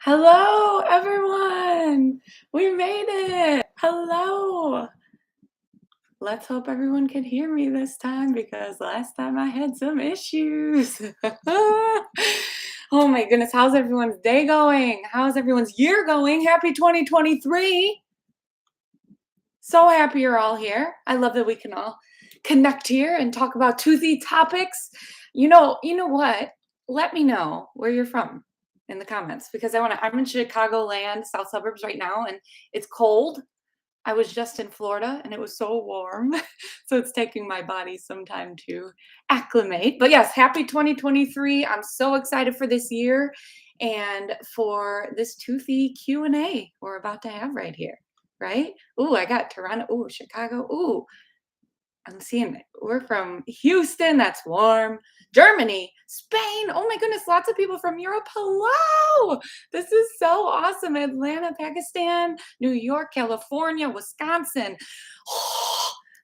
Hello, everyone. We made it. Hello. Let's hope everyone can hear me this time because last time I had some issues. Oh my goodness. How's everyone's day going? How's everyone's year going? Happy 2023. So happy you're all here. I love that we can all connect here and talk about toothy topics. You know what? Let me know where you're from in the comments because I'm in Chicagoland, south suburbs right now, and it's cold. I was just in Florida and it was so warm. So it's taking my body some time to acclimate. But yes, happy 2023. I'm so excited for this year and for this toothy Q&A we're about to have right here, right? Ooh, I got Toronto. Ooh, Chicago. Ooh, I'm seeing it. We're from Houston. That's warm. Germany, Spain. Oh my goodness, lots of people from Europe. Hello. This is so awesome. Atlanta, Pakistan, New York, California, Wisconsin.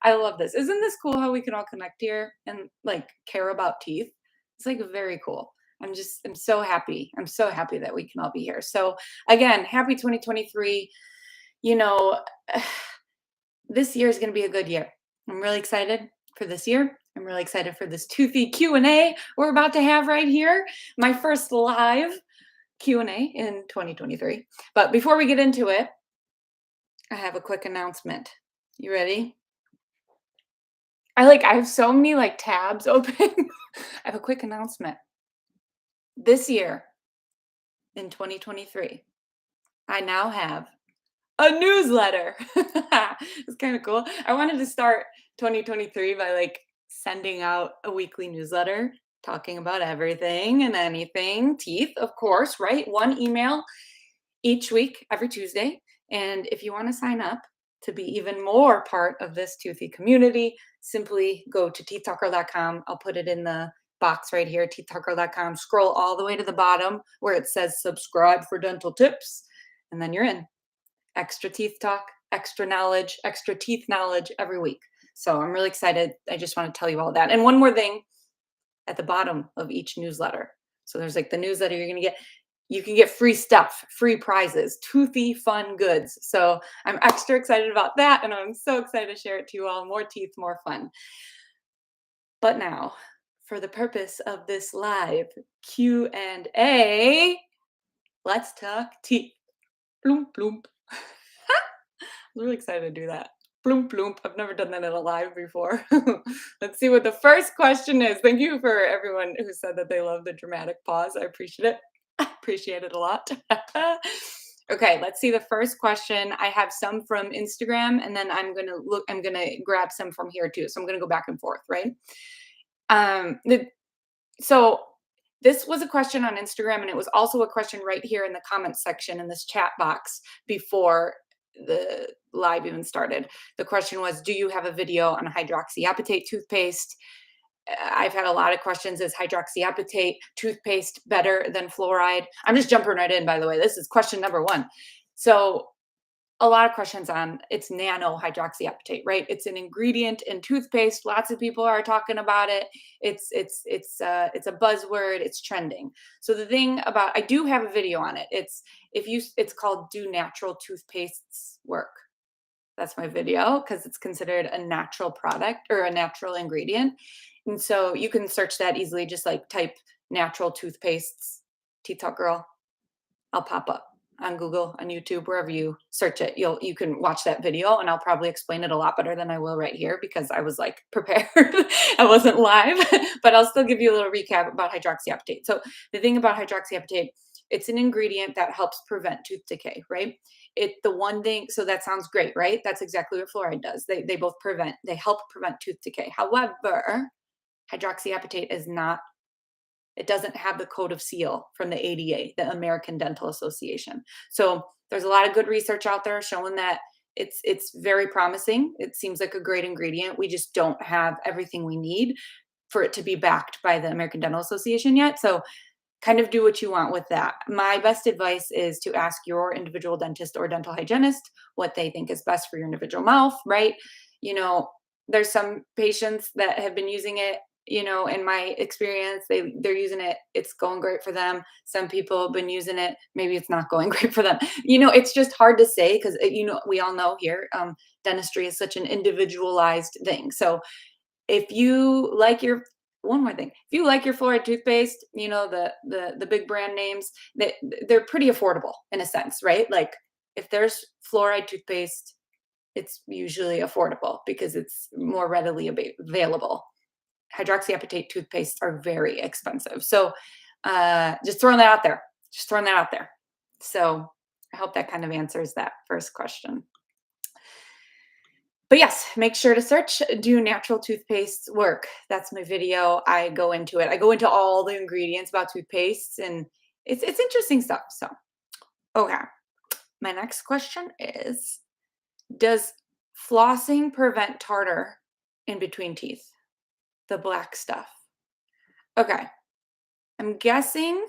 I love this. Isn't this cool how we can all connect here and like care about teeth? It's like very cool. I'm so happy. I'm so happy that we can all be here. So again, happy 2023. You know, this year is going to be a good year. I'm really excited for this year. I'm really excited for this toothy Q&A we're about to have right here. My first live Q&A in 2023. But before we get into it, I have a quick announcement. You ready? I have so many tabs open. I have a quick announcement. This year in 2023, I now have a newsletter. It's kind of cool. I wanted to start 2023 by sending out a weekly newsletter talking about everything and anything teeth, of course, right? One email each week, every Tuesday. And if you want to sign up to be even more part of this toothy community, simply go to teethtalker.com. I'll put it in the box right here, teethtalker.com. Scroll all the way to the bottom where it says subscribe for dental tips, and then you're in. Extra teeth talk, extra knowledge, extra teeth knowledge every week. So I'm really excited. I just want to tell you all that. And one more thing at the bottom of each newsletter. So there's the newsletter you're going to get. You can get free stuff, free prizes, toothy fun goods. So I'm extra excited about that. And I'm so excited to share it to you all. More teeth, more fun. But now, for the purpose of this live Q&A, let's talk teeth. Bloom, bloom. I'm really excited to do that. Bloom, bloom. I've never done that in a live before. Let's see what the first question is. Thank you for everyone who said that they love the dramatic pause. I appreciate it. I appreciate it a lot. Okay, let's see the first question. I have some from Instagram, and then I'm gonna grab some from here too. So I'm gonna go back and forth, right? So this was a question on Instagram, and it was also a question right here in the comments section in this chat box before the live even started. The question was, do you have a video on hydroxyapatite toothpaste? I've had a lot of questions. Is hydroxyapatite toothpaste better than fluoride? I'm just jumping right in, by the way. This is question number one. So a lot of questions on it's nano hydroxyapatite, right? It's an ingredient in toothpaste. Lots of people are talking about it. It's a buzzword. It's trending. So the thing about I do have a video on it. It's called "Do Natural Toothpastes Work?" That's my video because it's considered a natural product or a natural ingredient. And so you can search that easily. Just type natural toothpastes, Teeth Talk Girl. I'll pop up on Google, on YouTube, wherever you search it. You can watch that video, and I'll probably explain it a lot better than I will right here because I was prepared. I wasn't live, but I'll still give you a little recap about hydroxyapatite. So the thing about hydroxyapatite, it's an ingredient that helps prevent tooth decay, right? So that sounds great, right? That's exactly what fluoride does. They both help prevent tooth decay. However, hydroxyapatite is not, it doesn't have the code of seal from the ADA, the American Dental Association. So there's a lot of good research out there showing that it's very promising. It seems like a great ingredient. We just don't have everything we need for it to be backed by the American Dental Association yet. So kind of do what you want with that. My best advice is to ask your individual dentist or dental hygienist what they think is best for your individual mouth, right? There's some patients that have been using it in my experience, they're using it. It's going great for them. Some people have been using it. Maybe it's not going great for them. It's just hard to say because we all know here, dentistry is such an individualized thing. So if you like your one more thing, if you like your fluoride toothpaste, the big brand names, they're pretty affordable in a sense, right? Like if there's fluoride toothpaste, it's usually affordable because it's more readily available. Hydroxyapatite toothpaste are very expensive. So just throwing that out there. Just throwing that out there. So I hope that kind of answers that first question. But yes, make sure to search, do natural toothpaste work? That's my video. I go into it. I go into all the ingredients about toothpaste and it's interesting stuff. So, okay. My next question is, does flossing prevent tartar in between teeth? The black stuff. Okay. I'm guessing.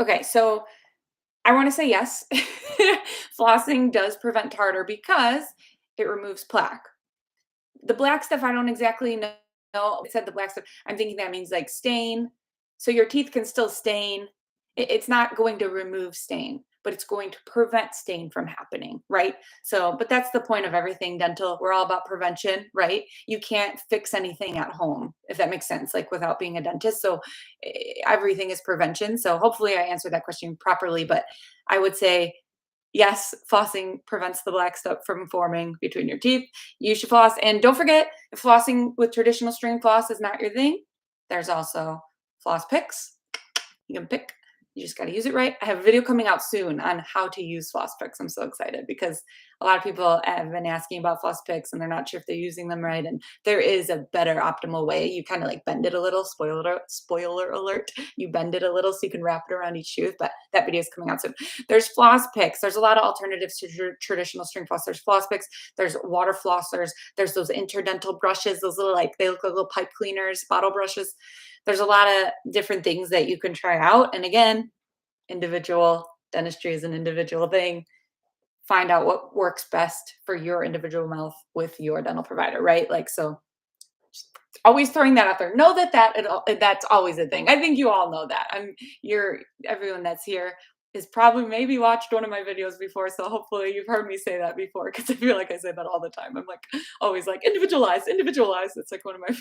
Okay, so I want to say yes. Flossing does prevent tartar because it removes plaque. The black stuff, I don't exactly know. It said the black stuff. I'm thinking that means like stain. So your teeth can still stain. It's not going to remove stain, but it's going to prevent stain from happening, right? So, but that's the point of everything dental. We're all about prevention, right? You can't fix anything at home, if that makes sense, like without being a dentist. So everything is prevention. So hopefully I answered that question properly, but I would say yes, flossing prevents the black stuff from forming between your teeth. You should floss. And don't forget, if flossing with traditional string floss is not your thing, there's also floss picks. You can pick. You just got to use it right. I have a video coming out soon on how to use floss picks. I'm so excited because a lot of people have been asking about floss picks and they're not sure if they're using them right. And there is a better optimal way. You kind of like bend it a little. Spoiler alert. You bend it a little so you can wrap it around each tooth. But that video is coming out soon. There's floss picks. There's a lot of alternatives to traditional string floss. There's floss picks. There's water flossers. There's those interdental brushes. Those little they look like little pipe cleaners, bottle brushes. There's a lot of different things that you can try out. And again, individual dentistry is an individual thing. Find out what works best for your individual mouth with your dental provider, right? Like, so always throwing that out there. Know that's always a thing. I think you all know that. Everyone that's here is probably maybe watched one of my videos before. So hopefully you've heard me say that before because I feel like I say that all the time. I'm like always like individualize. It's like one of my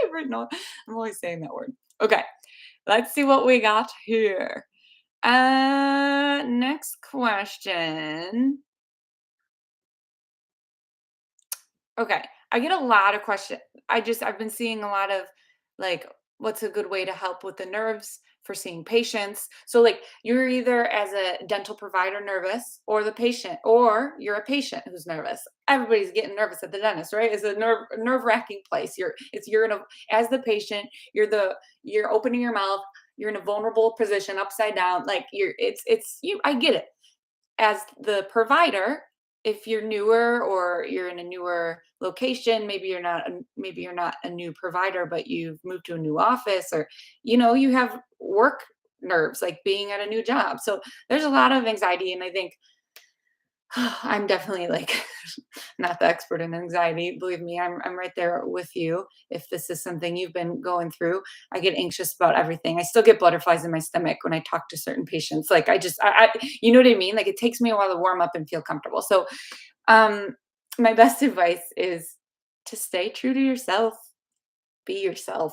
favorite. No, I'm always saying that word. Okay, let's see what we got here. Next question. Okay, I get a lot of questions. I've been seeing a lot of like, what's a good way to help with the nerves for seeing patients? So like you're either as a dental provider nervous or the patient, or you're a patient who's nervous. Everybody's getting nervous at the dentist, right? It's a nerve-wracking place. As the patient, you're opening your mouth, you're in a vulnerable position upside down. Like I get it. As the provider, if you're newer or you're in a newer location, maybe you're not a new provider, but you've moved to a new office, or you have work nerves like being at a new job. So there's a lot of anxiety, and I think I'm definitely like not the expert in anxiety. Believe me, I'm right there with you. If this is something you've been going through, I get anxious about everything. I still get butterflies in my stomach when I talk to certain patients. Like you know what I mean? Like it takes me a while to warm up and feel comfortable. So, my best advice is to stay true to yourself. Be yourself.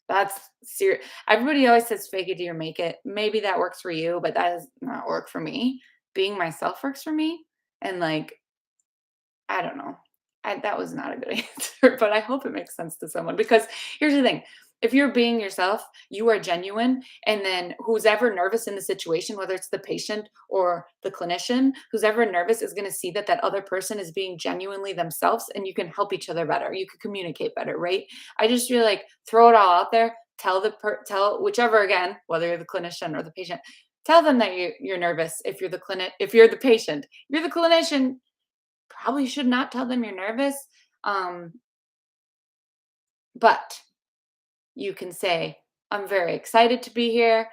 That's serious. Everybody always says fake it till you make it. Maybe that works for you, but that does not work for me. Being myself works for me. And like, I don't know. That was not a good answer, but I hope it makes sense to someone because here's the thing. If you're being yourself, you are genuine. And then who's ever nervous in the situation, whether it's the patient or the clinician, who's ever nervous is going to see that other person is being genuinely themselves, and you can help each other better. You can communicate better, right? I just feel like throw it all out there. Tell whichever, again, whether you're the clinician or the patient, tell them that you're nervous. If you're the patient, you're the clinician, probably should not tell them you're nervous. But you can say, I'm very excited to be here.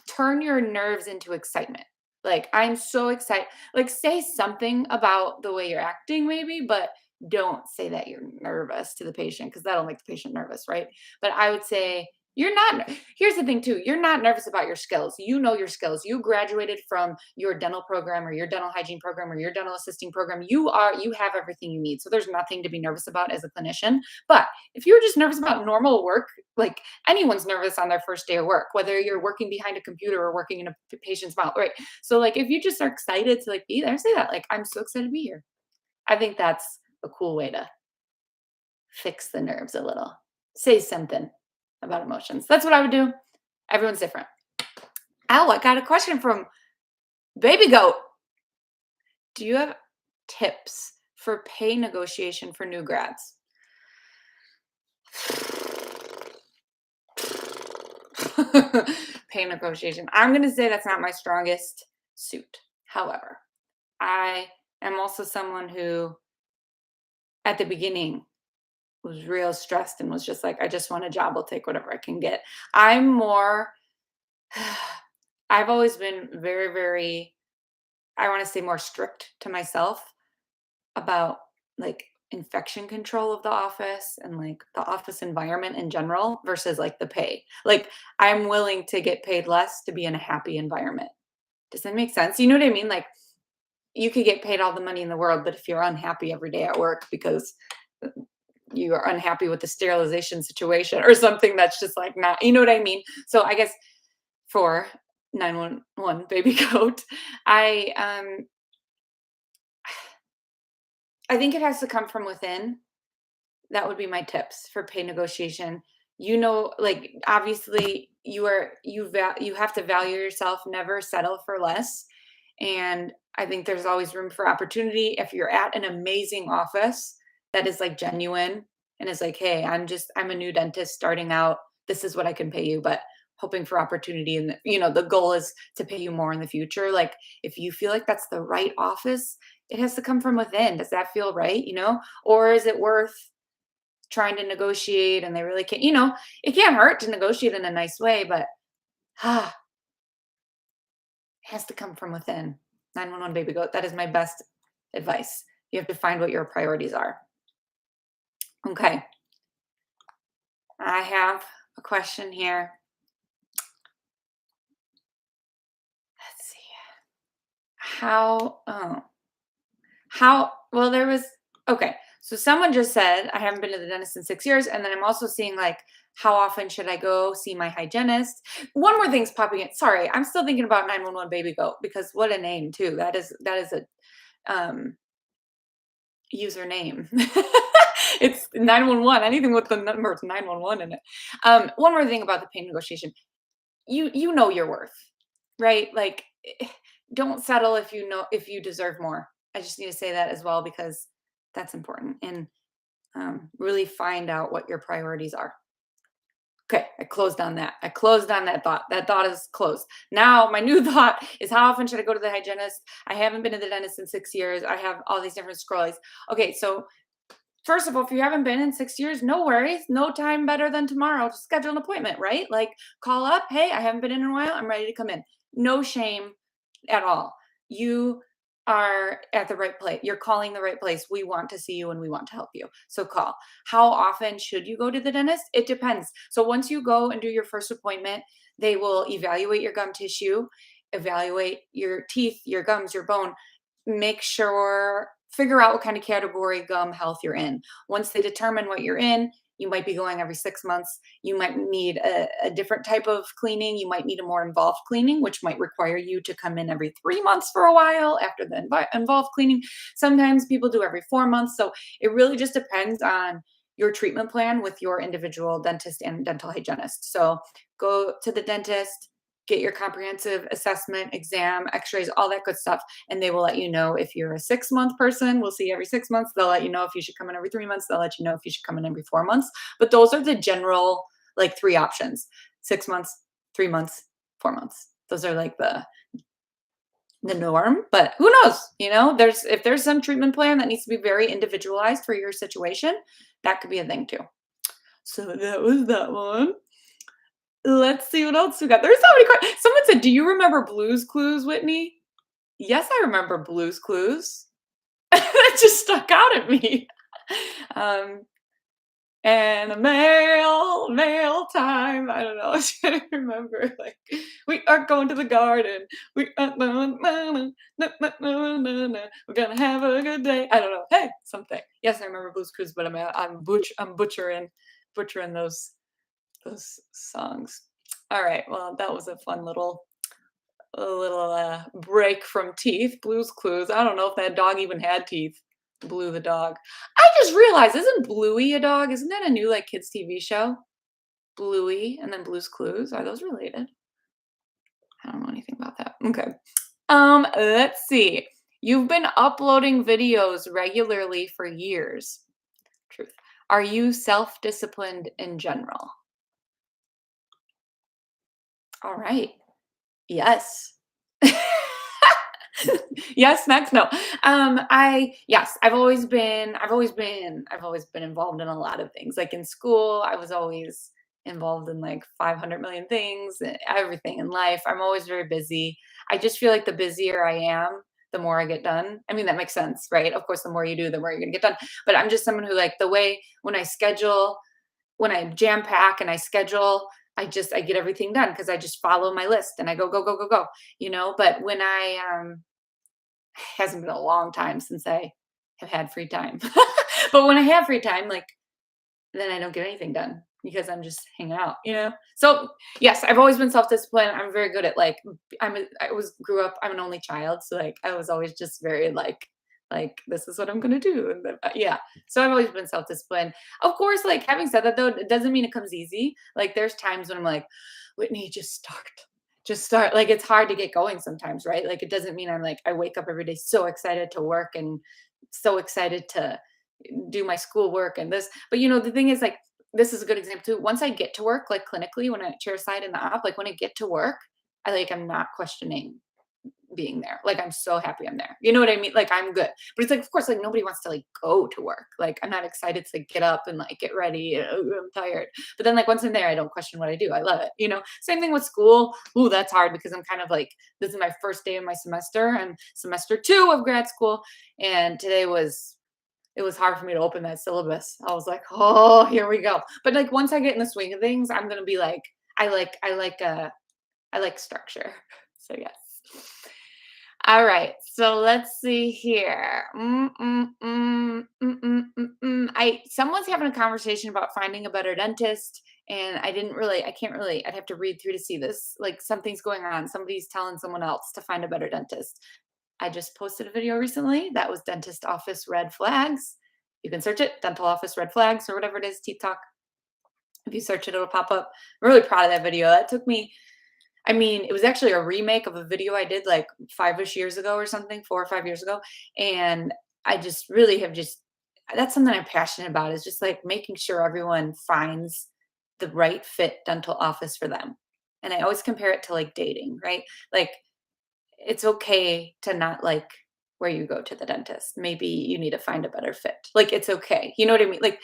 Turn your nerves into excitement. Like, I'm so excited. Like, say something about the way you're acting, maybe, but don't say that you're nervous to the patient because that'll make the patient nervous, right? But I would say you're not. Here's the thing, too. You're not nervous about your skills. You know your skills. You graduated from your dental program or your dental hygiene program or your dental assisting program. You have everything you need. So there's nothing to be nervous about as a clinician. But if you're just nervous about normal work, like anyone's nervous on their first day of work, whether you're working behind a computer or working in a patient's mouth, right? So like if you just are excited to like be there, say that. Like, I'm so excited to be here. I think that's a cool way to fix the nerves a little. Say something about emotions. That's what I would do. Everyone's different. Oh, I got a question from Baby Goat. Do you have tips for pay negotiation for new grads? Pay negotiation. I'm going to say that's not my strongest suit. However, I am also someone who, at the beginning, was real stressed and was just like, I just want a job. I'll take whatever I can get. I'm more, I've always been very, very, I want to say more strict to myself about like infection control of the office and like the office environment in general versus like the pay. Like, I'm willing to get paid less to be in a happy environment. Does that make sense? You know what I mean? Like, you could get paid all the money in the world, but if you're unhappy every day at work because you are unhappy with the sterilization situation or something that's just like not, you know what I mean? So I guess for 911 Baby Goat, I I think it has to come from within. That would be my tips for pay negotiation. You know, like obviously you have to value yourself, never settle for less. And I think there's always room for opportunity if you're at an amazing office that is like genuine and is like, "Hey, I'm a new dentist starting out. This is what I can pay you, but hoping for opportunity and the goal is to pay you more in the future." Like, if you feel like that's the right office, it has to come from within. Does that feel right, Or is it worth trying to negotiate and they really can't, it can't hurt to negotiate in a nice way, but it has to come from within. 911 Baby Goat, that is my best advice. You have to find what your priorities are. Okay. I have a question here. Let's see. Well, okay. So someone just said, I haven't been to the dentist in 6 years. And then I'm also seeing like, how often should I go see my hygienist? One more thing's popping in. Sorry, I'm still thinking about 911 Baby Goat because what a name too. That is a username. It's 911, anything with the number 911 in it. One more thing about the pay negotiation. You know your worth, right? Like, don't settle if you deserve more. I just need to say that as well because that's important, and really find out what your priorities are. Okay, I closed on that. I closed on that thought. That thought is closed. Now, my new thought is, how often should I go to the hygienist? I haven't been to the dentist in 6 years. I have all these different scrollies. Okay, so first of all, if you haven't been in 6 years, no worries. No time better than tomorrow to schedule an appointment, right? Like, call up. Hey, I haven't been in a while. I'm ready to come in. No shame at all. You are at the right place. You're calling the right place. We want to see you and we want to help you. So call. How often should you go to the dentist? It depends. So once you go and do your first appointment, they will evaluate your gum tissue, evaluate your teeth, your gums, your bone, figure out what kind of category gum health you're in. Once they determine what you're in, you might be going every 6 months. You might need a different type of cleaning. You might need a more involved cleaning, which might require you to come in every 3 months for a while after the involved cleaning. Sometimes people do every 4 months. So it really just depends on your treatment plan with your individual dentist and dental hygienist. So go to the dentist, get your comprehensive assessment, exam, x-rays, all that good stuff. And they will let you know if you're a 6-month person. We'll see every 6 months. They'll let you know if you should come in every 3 months. They'll let you know if you should come in every 4 months. But those are the general, like, 3 options: 6 months, 3 months, 4 months. Those are like the norm, but who knows? If there's some treatment plan that needs to be very individualized for your situation, that could be a thing too. So that was that one. Let's see what else we got. There's so many questions. Someone said, "Do you remember Blue's Clues, Whitney?" Yes, I remember Blue's Clues. That just stuck out at me. Um, and a mail time. I don't know. I was trying to remember. Like, we are going to the garden. We are, we're gonna have a good day. I don't know. Hey, something. Yes, I remember Blue's Clues, but I'm butchering those songs. All right. Well, that was a little break from teeth. Blue's Clues. I don't know if that dog even had teeth. Blue the dog. I just realized, isn't Bluey a dog? Isn't that a new like kids TV show? Bluey and then Blue's Clues. Are those related? I don't know anything about that. Okay. Let's see. You've been uploading videos regularly for years. Truth. Are you self-disciplined in general? All right. Yes. Yes, next, no. Yes, I've always been involved in a lot of things. Like in school, I was always involved in like 500 million things, everything in life. I'm always very busy. I just feel like the busier I am, the more I get done. I mean, that makes sense, right? Of course, the more you do, the more you're gonna get done. But I'm just someone who like the way when I jam pack and I schedule, I get everything done because I just follow my list and I go, go, go, go, go, But when hasn't been a long time since I have had free time. But when I have free time, like, then I don't get anything done because I'm just hanging out. So yes, I've always been self-disciplined. I'm very good at like grew up, I'm an only child. So like I was always just very like this is what I'm gonna do. And then, yeah. So I've always been self-disciplined. Of course, like having said that though, it doesn't mean it comes easy. Like there's times when I'm like, Whitney, just start. Just start. Like it's hard to get going sometimes, right? Like it doesn't mean I'm like I wake up every day so excited to work and so excited to do my schoolwork and this. But the thing is like this is a good example too. Once I get to work, like clinically, when I chairside in the op, like when I get to work, I'm not questioning being there. Like I'm so happy I'm there. You know what I mean? Like I'm good. But it's like, of course, like nobody wants to like go to work. Like I'm not excited to like, get up and like get ready. I'm tired. But then like once I'm there, I don't question what I do. I love it. Same thing with school. Ooh, that's hard because I'm kind of like, this is my first day of my semester and semester 2 of grad school. And it was hard for me to open that syllabus. I was like, oh, here we go. But like once I get in the swing of things, I'm gonna be like, I like structure. So yes. All right, so let's see here. Someone's having a conversation about finding a better dentist, and I can't really. I'd have to read through to see this. Like something's going on. Somebody's telling someone else to find a better dentist. I just posted a video recently that was dentist office red flags. You can search it, dental office red flags or whatever it is, Teeth Talk. If you search it, it'll pop up. I'm really proud of that video. That took me it was actually a remake of a video I did like 5-ish years ago or something, 4 or 5 years ago. And I just really have that's something I'm passionate about is just like making sure everyone finds the right fit dental office for them. And I always compare it to like dating, right? Like it's okay to not like where you go to the dentist. Maybe you need to find a better fit. Like it's okay. You know what I mean? Like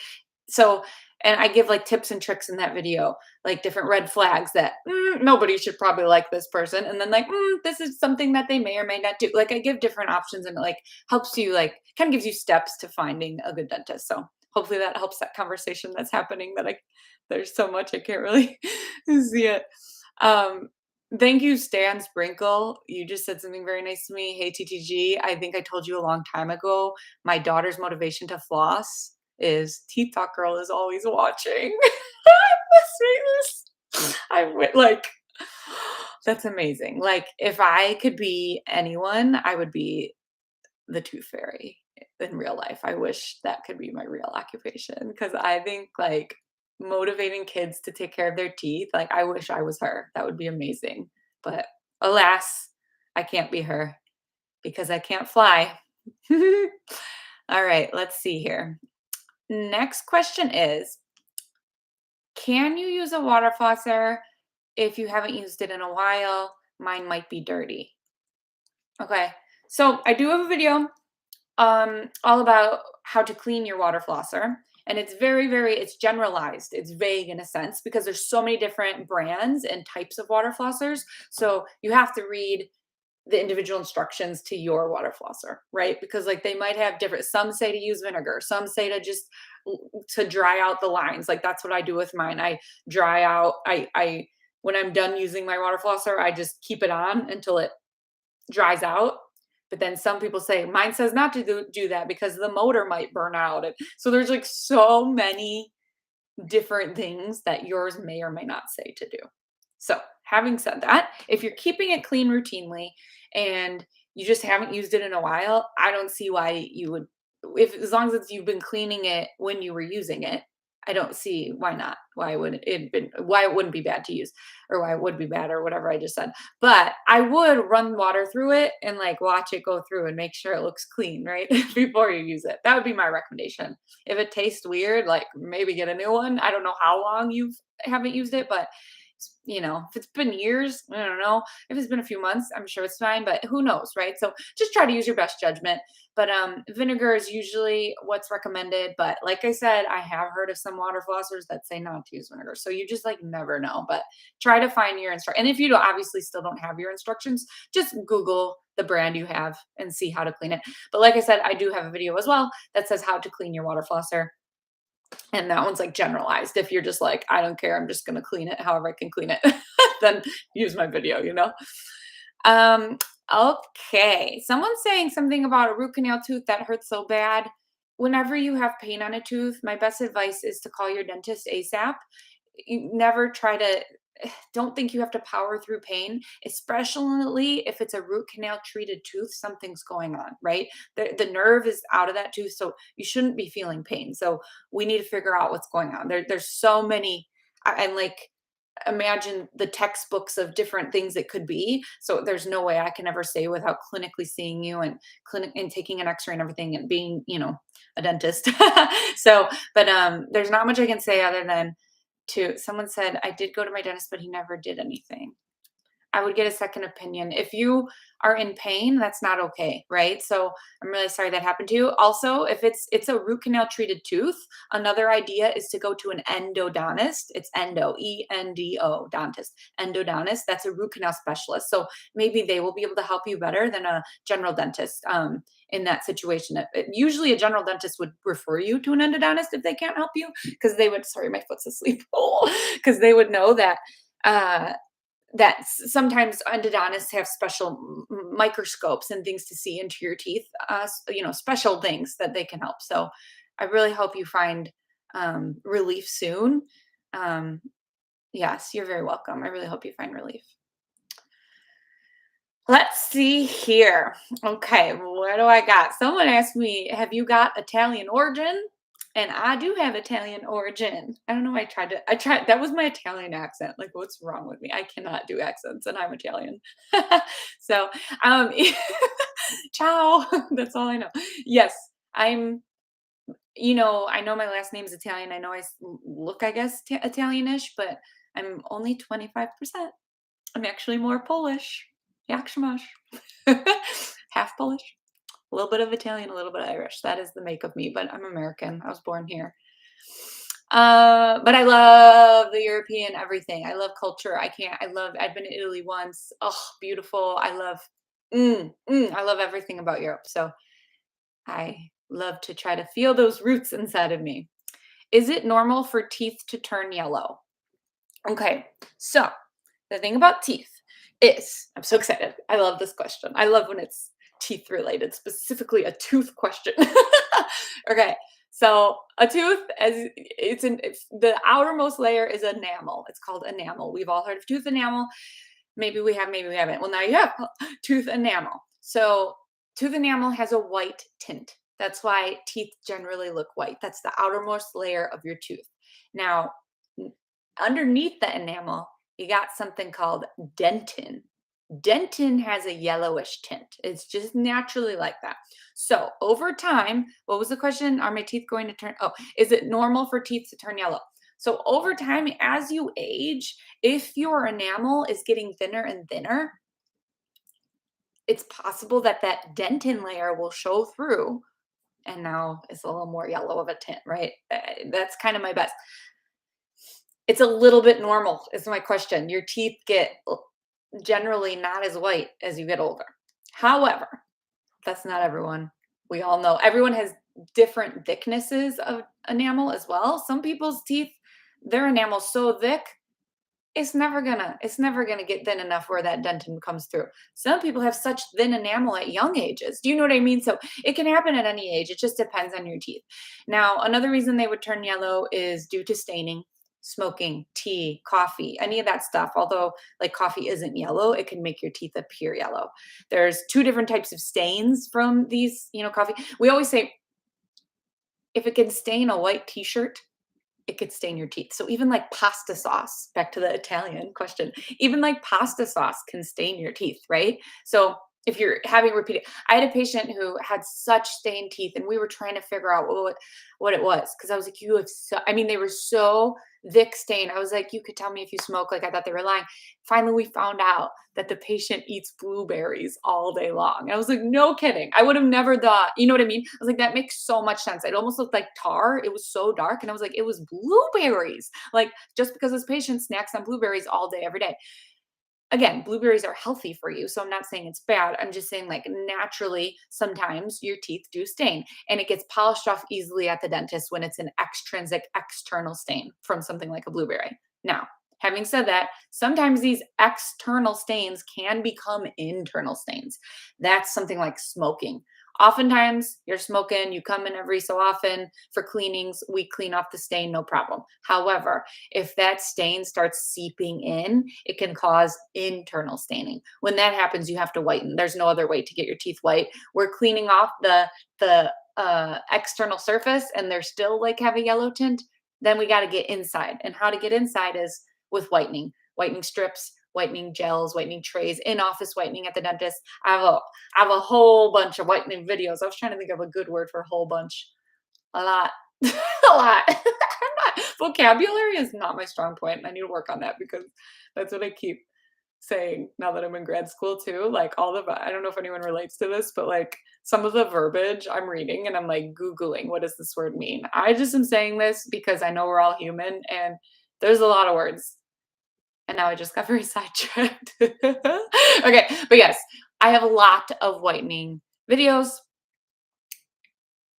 so and I give like tips and tricks in that video, like different red flags that nobody should probably like this person. And then like, this is something that they may or may not do. Like I give different options and it like helps you like kind of gives you steps to finding a good dentist. So hopefully that helps that conversation that's happening there's so much I can't really see it. Um, Thank you, Stan Sprinkle. You just said something very nice to me. Hey, TTG. I think I told you a long time ago, my daughter's motivation to floss is Teeth Talk Girl is always watching. The sweetest. Like, that's amazing. Like, if I could be anyone, I would be the tooth fairy in real life. I wish that could be my real occupation because I think like motivating kids to take care of their teeth, like I wish I was her. That would be amazing. But alas, I can't be her because I can't fly. All right, let's see here. Next question is, can you use a water flosser if you haven't used it in a while? Mine might be dirty. Okay, so I do have a video all about how to clean your water flosser. And it's it's generalized. It's vague in a sense because there's so many different brands and types of water flossers. So you have to read the individual instructions to your water flosser, right? Because like they might have different, some say to use vinegar, some say to just to dry out the lines. Like that's what I do with mine. I dry out, I when I'm done using my water flosser, I just keep it on until it dries out. But then some people say mine says not to do that because the motor might burn out. And so there's like so many different things that yours may or may not say to do. So, having said that, if you're keeping it clean routinely and you just haven't used it in a while, I don't see why you would, if as long as you've been cleaning it when you were using it, I don't see why not. Why it wouldn't be bad to use, or why it would be bad, or whatever I just said. But I would run water through it and like watch it go through and make sure it looks clean, right? Before you use it. That would be my recommendation. If it tastes weird, like maybe get a new one. I don't know how long you haven't used it, but if it's been years, I don't know. If it's been a few months, I'm sure it's fine, but who knows, right? So just try to use your best judgment. But vinegar is usually what's recommended. But like I said, I have heard of some water flossers that say not to use vinegar. So you just like never know. But try to find your instruction. And if you don't, obviously still don't have your instructions, just Google the brand you have and see how to clean it. But like I said, I do have a video as well that says how to clean your water flosser. And that one's like generalized. If you're just like, I don't care, I'm just gonna clean it however I can clean it, then use my video. Um, okay. Someone's saying something about a root canal tooth that hurts so bad. Whenever you have pain on a tooth, my best advice is to call your dentist ASAP. You never try to don't think you have to power through pain, especially if it's a root canal treated tooth, something's going on, right? The nerve is out of that tooth, so you shouldn't be feeling pain. So we need to figure out what's going on. There's so many, and like imagine the textbooks of different things it could be. So there's no way I can ever say without clinically seeing you and clinic and taking an x-ray and everything and being, a dentist. So, but there's not much I can say other than someone said, I did go to my dentist, but he never did anything. I would get a second opinion. If you are in pain, that's not okay, right? So I'm really sorry that happened to you. Also, if it's a root canal treated tooth, another idea is to go to an endodontist. It's endo, dentist, endodontist. That's a root canal specialist. So maybe they will be able to help you better than a general dentist in that situation. Usually a general dentist would refer you to an endodontist if they can't help you because they would, sorry, my foot's asleep, because they would know that sometimes endodontists have special microscopes and things to see into your teeth, special things that they can help. So I really hope you find relief soon. Yes, you're very welcome. I really hope you find relief. Let's see here. Okay, what do I got? Someone asked me, have you got Italian origin? And I do have Italian origin. I don't know. I tried. That was my Italian accent. Like, what's wrong with me? I cannot do accents and I'm Italian. So, ciao. That's all I know. Yes, I know my last name is Italian. I know look, I guess, Italianish, but I'm only 25%. I'm actually more Polish. Yakshimash. Half Polish. A little bit of Italian, a little bit of Irish. That is the make of me, but I'm American. I was born here. But I love the European everything. I love culture. I've been to Italy once. Oh, beautiful. I love everything about Europe. So I love to try to feel those roots inside of me. Is it normal for teeth to turn yellow? Okay, so the thing about teeth is, I'm so excited. I love this question. I love when it's teeth related, specifically a tooth question. Okay, so a tooth, the outermost layer is enamel. It's called enamel. We've all heard of tooth enamel. Maybe we have, maybe we haven't. Well, now you have tooth enamel. So tooth enamel has a white tint. That's why teeth generally look white. That's the outermost layer of your tooth. Now, underneath the enamel, you got something called dentin. Dentin has a yellowish tint. It's just naturally like that. So over time, what was the question? Are my teeth going to turn? Oh, is it normal for teeth to turn yellow? So over time, as you age, if your enamel is getting thinner and thinner, it's possible that dentin layer will show through and now it's a little more yellow of a tint, right? That's kind of my best. It's a little bit normal is my question. Your teeth get generally not as white as you get older. However, that's not everyone. We all know everyone has different thicknesses of enamel as well. Some people's teeth, their enamel's so thick, it's never gonna get thin enough where that dentin comes through. Some people have such thin enamel at young ages. Do you know what I mean? So it can happen at any age. It just depends on your teeth. Now, another reason they would turn yellow is due to staining, smoking, tea, coffee, any of that stuff. Although like coffee isn't yellow, it can make your teeth appear yellow. There's two different types of stains from these, coffee. We always say if it can stain a white t-shirt, it could stain your teeth. So even like pasta sauce, back to the Italian question, even like pasta sauce can stain your teeth, right? So if you're having repeated, I had a patient who had such stained teeth, and we were trying to figure out what it was because I was like, you have so, I mean, they were so thick stained. I was like, you could tell me if you smoke. Like I thought they were lying. Finally, we found out that the patient eats blueberries all day long. And I was like, no kidding. I would have never thought, you know what I mean? I was like, that makes so much sense. It almost looked like tar. It was so dark. And I was like, it was blueberries. Like just because this patient snacks on blueberries all day, every day. Again, blueberries are healthy for you. So I'm not saying it's bad. I'm just saying like naturally, sometimes your teeth do stain and it gets polished off easily at the dentist when it's an extrinsic external stain from something like a blueberry. Now, having said that, sometimes these external stains can become internal stains. That's something like smoking. Oftentimes, you're smoking, you come in every so often for cleanings, we clean off the stain, no problem. However, if that stain starts seeping in, it can cause internal staining. When that happens, you have to whiten. There's no other way to get your teeth white. We're cleaning off the external surface, and they're still like have a yellow tint. Then we got to get inside, and how to get inside is with whitening strips, whitening gels, whitening trays, in-office whitening at the dentist. I have a whole bunch of whitening videos. I was trying to think of a good word for whole bunch. A lot. A lot. Vocabulary is not my strong point. I need to work on that because that's what I keep saying now that I'm in grad school too. Like I don't know if anyone relates to this, but like some of the verbiage I'm reading and I'm like Googling, what does this word mean? I just am saying this because I know we're all human and there's a lot of words. And now I just got very sidetracked. Okay, but yes, I have a lot of whitening videos.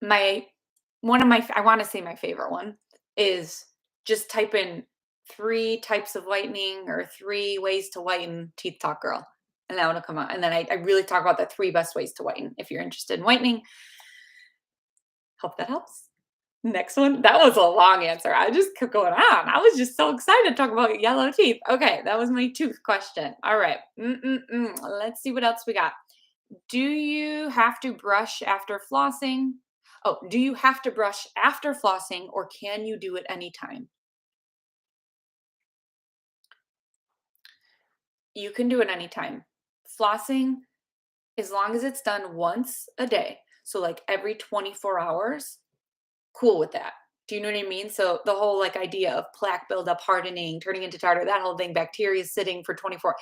I want to say my favorite one is just type in 3 types of whitening or 3 ways to whiten Teeth Talk Girl. And that will come out. And then I really talk about the 3 best ways to whiten if you're interested in whitening. Hope that helps. Next one. That was a long answer. I just kept going on. I was just so excited to talk about yellow teeth. Okay, that was my tooth question. All right. Let's see what else we got. Do you have to brush after flossing? Oh, do you have to brush after flossing or can you do it anytime? You can do it anytime. Flossing, as long as it's done once a day, so like every 24 hours, cool with that. Do you know what I mean? So the whole like idea of plaque buildup, hardening, turning into tartar, that whole thing, bacteria sitting for 24.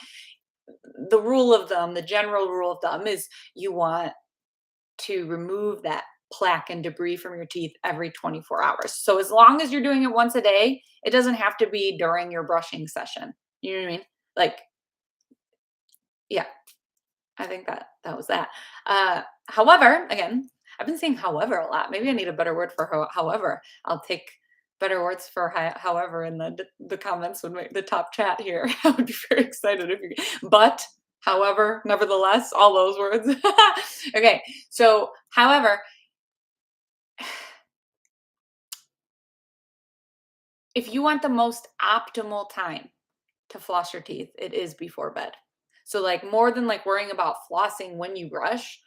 The rule of thumb, the general rule of thumb is you want to remove that plaque and debris from your teeth every 24 hours. So as long as you're doing it once a day, it doesn't have to be during your brushing session. You know what I mean? Like, yeah, I think that was that. However, again, I've been saying however a lot. Maybe I need a better word for however. I'll take better words for however in the comments when the top chat here. I would be very excited if you. But however, nevertheless, all those words. Okay, so however, if you want the most optimal time to floss your teeth, it is before bed. So like more than like worrying about flossing when you brush,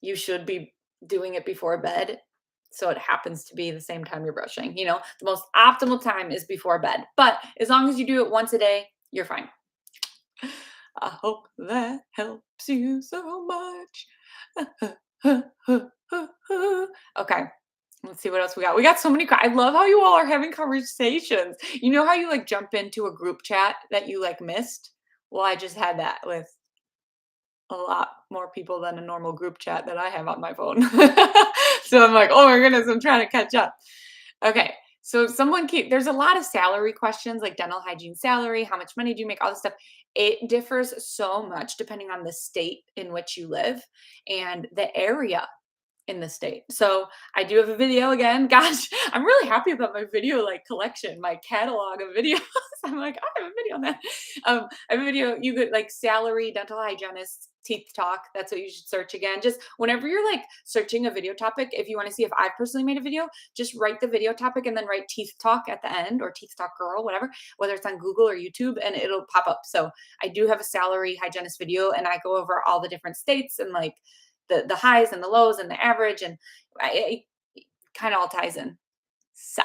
you should be doing it before bed. So it happens to be the same time you're brushing. The most optimal time is before bed. But as long as you do it once a day, you're fine. I hope that helps you so much. Okay. Let's see what else we got. We got so many. I love how you all are having conversations. You know how you like jump into a group chat that you like missed? Well, I just had that with a lot more people than a normal group chat that I have on my phone. So I'm like, oh my goodness, I'm trying to catch up. Okay. So there's a lot of salary questions like dental hygiene salary, how much money do you make, all this stuff. It differs so much depending on the state in which you live and the area in the state. So I do have a video again. Gosh, I'm really happy about my video like collection, my catalog of videos. I'm like, I have a video on that. I have a video. You could like salary dental hygienist teeth talk. That's what you should search again. Just whenever you're like searching a video topic, if you want to see if I've personally made a video, just write the video topic and then write teeth talk at the end or teeth talk girl, whatever, whether it's on Google or YouTube, and it'll pop up. So I do have a salary hygienist video, and I go over all the different states and like the highs and the lows and the average, and it kind of all ties in. So,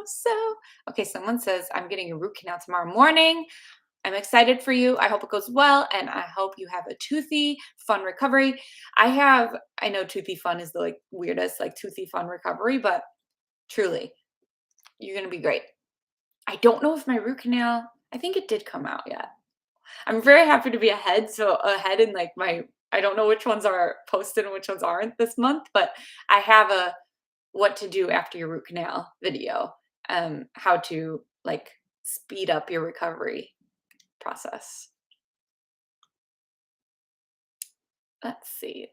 so. Okay, someone says, I'm getting a root canal tomorrow morning. I'm excited for you. I hope it goes well, and I hope you have a toothy, fun recovery. I know toothy fun is the like weirdest, like toothy fun recovery, but truly, you're gonna be great. I don't know if my root canal, I think it did come out yet. I'm very happy to be ahead. So ahead in like I don't know which ones are posted and which ones aren't this month, but I have a what to do after your root canal video, how to like speed up your recovery process. Let's see.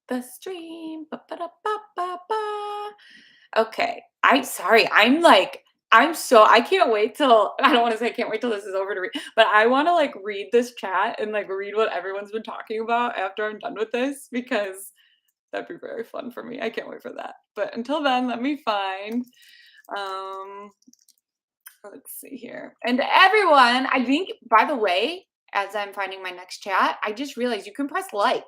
The stream. Ba-ba-da-ba-ba-ba. Okay. I can't wait till, I don't want to say I can't wait till this is over to read, but I want to like read this chat and like read what everyone's been talking about after I'm done with this, because that'd be very fun for me. I can't wait for that. But until then, let me find, let's see here. And everyone, I think, by the way, as I'm finding my next chat, I just realized you can press like.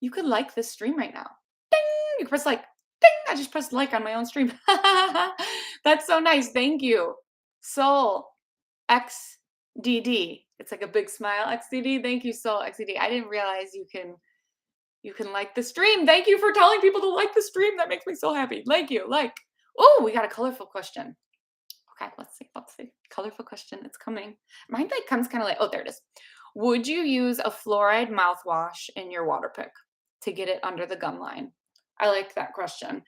You could like this stream right now. Ding! You can press like. Ding! I just pressed like on my own stream. That's so nice. Thank you. Soul XDD. It's like a big smile. XDD. Thank you, Soul XDD. I didn't realize you can like the stream. Thank you for telling people to like the stream. That makes me so happy. Thank you. Like. Oh, we got a colorful question. Okay, let's see. Colorful question. It's coming. Mine like comes kind of like, oh, there it is. Would you use a fluoride mouthwash in your water pick to get it under the gum line? I like that question.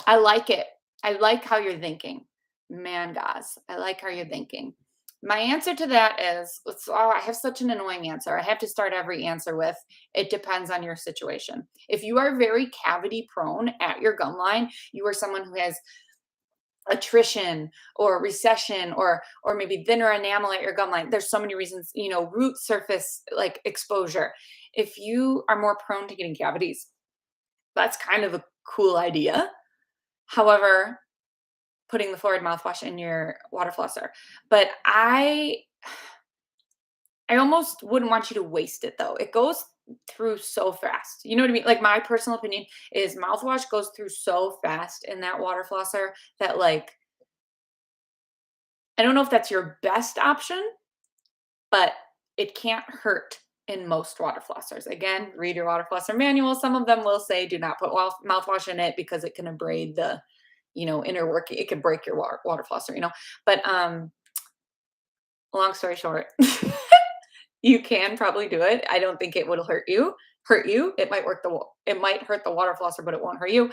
I like it. I like how you're thinking. Man, guys, I like how you're thinking. My answer to that is, I have such an annoying answer. I have to start every answer with, it depends on your situation. If you are very cavity prone at your gum line, you are someone who has attrition or recession or maybe thinner enamel at your gum line. There's so many reasons, root surface like exposure. If you are more prone to getting cavities, that's kind of a cool idea. However, putting the fluoride mouthwash in your water flosser. But I almost wouldn't want you to waste it though. It goes through so fast. You know what I mean? Like my personal opinion is mouthwash goes through so fast in that water flosser that like, I don't know if that's your best option, but it can't hurt in most water flossers. Again, read your water flosser manual. Some of them will say do not put mouthwash in it because it can abrade the, inner working. It could break your water flosser, But long story short, you can probably do it. I don't think it will hurt you. It might hurt the water flosser, but it won't hurt you.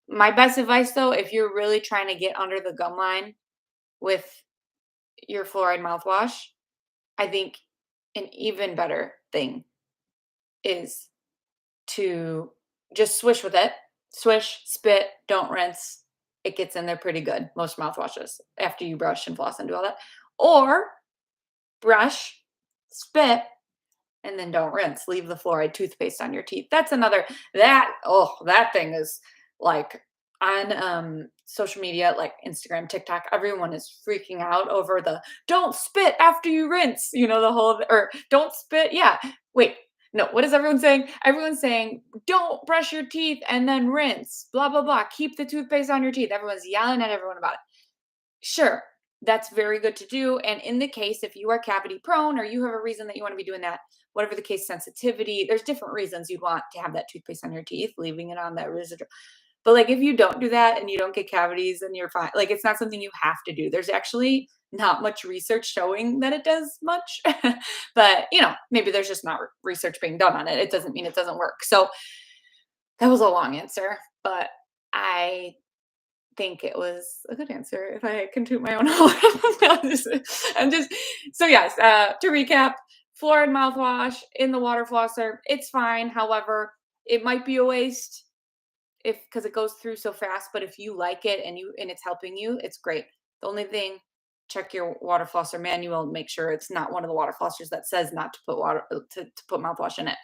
My best advice though, if you're really trying to get under the gum line with your fluoride mouthwash, I think an even better thing is to just swish with it. Swish, spit, don't rinse. It gets in there pretty good. Most mouthwashes after you brush and floss and do all that. Or brush, spit, and then don't rinse. Leave the fluoride toothpaste on your teeth. That's that thing is like on social media, like Instagram, TikTok, everyone is freaking out over the don't spit after you rinse, or don't spit. Yeah. Wait, no, what is everyone saying? Everyone's saying, don't brush your teeth and then rinse, blah, blah, blah. Keep the toothpaste on your teeth. Everyone's yelling at everyone about it. Sure. That's very good to do. And in the case, if you are cavity prone or you have a reason that you want to be doing that, whatever the case, sensitivity, there's different reasons you'd want to have that toothpaste on your teeth, leaving it on that residual. But like, if you don't do that and you don't get cavities and you're fine, like it's not something you have to do. There's actually not much research showing that it does much, but maybe there's just not research being done on it. It doesn't mean it doesn't work. So That was a long answer, but I think it was a good answer if I can toot my own horn. No, I'm just so yes, to recap, fluoride mouthwash in the water flosser, it's fine. However, it might be a waste if because it goes through so fast, but if you like it and it's helping you, it's great. The only thing, check your water flosser manual, make sure it's not one of the water flossers that says not to put water to put mouthwash in it.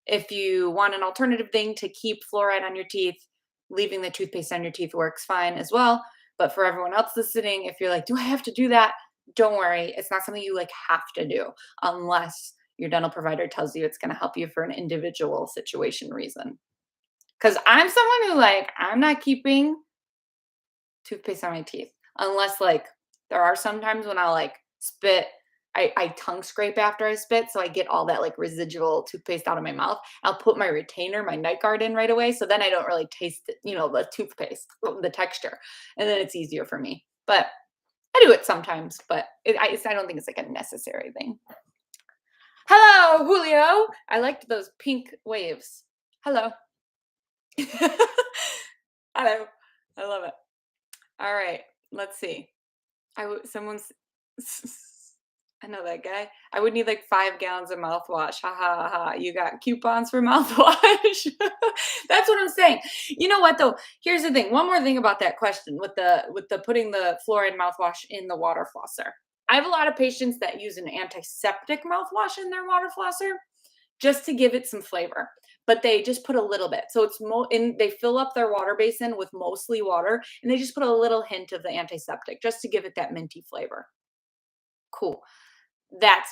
If you want an alternative thing to keep fluoride on your teeth, leaving the toothpaste on your teeth works fine as well. But for everyone else listening, if you're like, do I have to do that? Don't worry. It's not something you like have to do unless your dental provider tells you it's going to help you for an individual situation reason. Because I'm someone who like, I'm not keeping toothpaste on my teeth unless like there are some times when I'll like spit. I tongue scrape after I spit, so I get all that like residual toothpaste out of my mouth. I'll put my retainer, my night guard in right away, so then I don't really taste it, the toothpaste, the texture, and then it's easier for me. But I do it sometimes, but I don't think it's like a necessary thing. Hello, Julio. I liked those pink waves. Hello. Hello. I love it. All right, let's see. Someone's I know that guy. I would need like 5 gallons of mouthwash. Ha ha ha. You got coupons for mouthwash. That's what I'm saying. You know what though? Here's the thing. One more thing about that question with the putting the fluoride mouthwash in the water flosser. I have a lot of patients that use an antiseptic mouthwash in their water flosser just to give it some flavor. But they just put a little bit. So it's they fill up their water basin with mostly water and they just put a little hint of the antiseptic just to give it that minty flavor. Cool. That's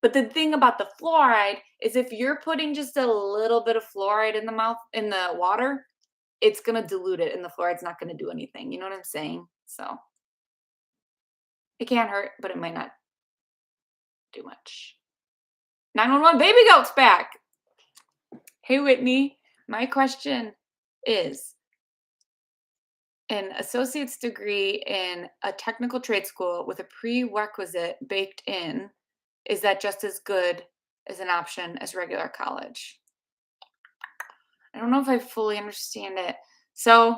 but the thing about the fluoride is if you're putting just a little bit of fluoride in the water, it's gonna dilute it and the fluoride's not gonna do anything. You know what I'm saying? So it can't hurt, but it might not do much. 911 baby goat's back. Hey Whitney, my question is an associate's degree in a technical trade school with a prerequisite baked in, is that just as good as an option as regular college? I don't know if I fully understand it. So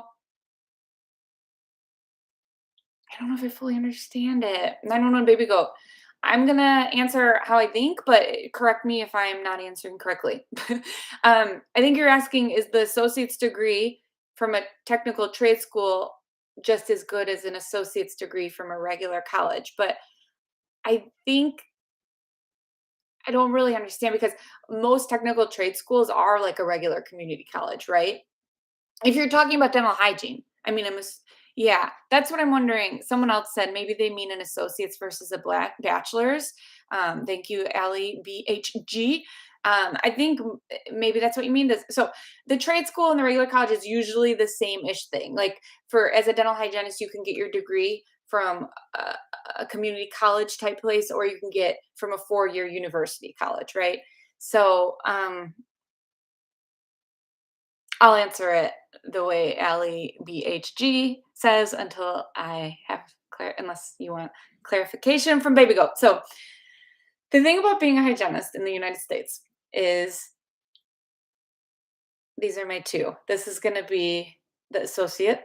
I don't know if I fully understand it. 911 baby goat. I'm gonna answer how I think, but correct me if I'm not answering correctly. I think you're asking, is the associate's degree from a technical trade school just as good as an associate's degree from a regular college? But I think I don't really understand because most technical trade schools are like a regular community college, right? If you're talking about dental hygiene, I mean, yeah, that's what I'm wondering. Someone else said maybe they mean an associate's versus a black bachelor's. Thank you, Allie BHG. I think maybe that's what you mean. So the trade school and the regular college is usually the same-ish thing. Like as a dental hygienist, you can get your degree from a community college type place, or you can get from a 4-year university college, right? So I'll answer it the way Allie BHG says until I have unless you want clarification from Baby Goat. So the thing about being a hygienist in the United States is these are my two. This is going to be the associate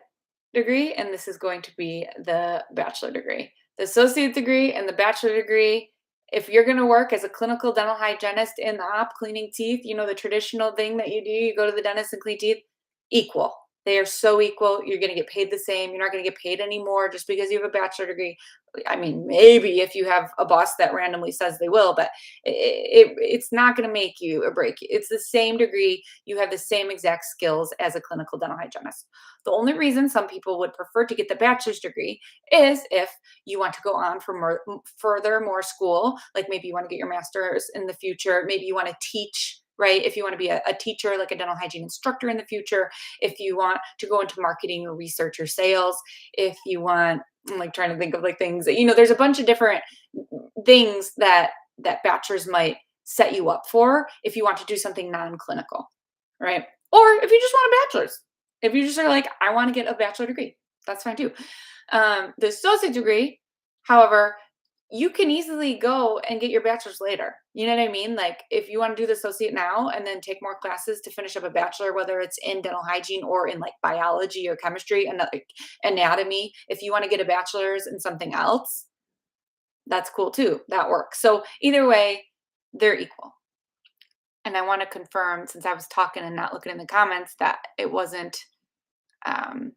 degree, and this is going to be the bachelor degree. The associate degree and the bachelor degree, if you're going to work as a clinical dental hygienist in the op cleaning teeth, the traditional thing that you go to the dentist and clean teeth, equal. They are so equal. You're going to get paid the same. You're not going to get paid any more just because you have a bachelor degree. I mean, maybe if you have a boss that randomly says they will, but it's not going to make you or break you. It's the same degree. You have the same exact skills as a clinical dental hygienist. The only reason some people would prefer to get the bachelor's degree is if you want to go on for more school, like maybe you want to get your master's in the future. Maybe you want to teach, right? If you want to be a teacher, like a dental hygiene instructor in the future, if you want to go into marketing or research or sales, if you want, I'm like trying to think of like things that, there's a bunch of different things that bachelors might set you up for if you want to do something non-clinical, right? Or if you just want a bachelor's, if you just are like, I want to get a bachelor degree, that's fine too. The associate degree, however, you can easily go and get your bachelor's later. You know what I mean? Like if you want to do the associate now and then take more classes to finish up a bachelor, whether it's in dental hygiene or in like biology or chemistry and like anatomy, if you want to get a bachelor's in something else, that's cool too. That works. So either way, they're equal. And I want to confirm, since I was talking and not looking in the comments, that it wasn't um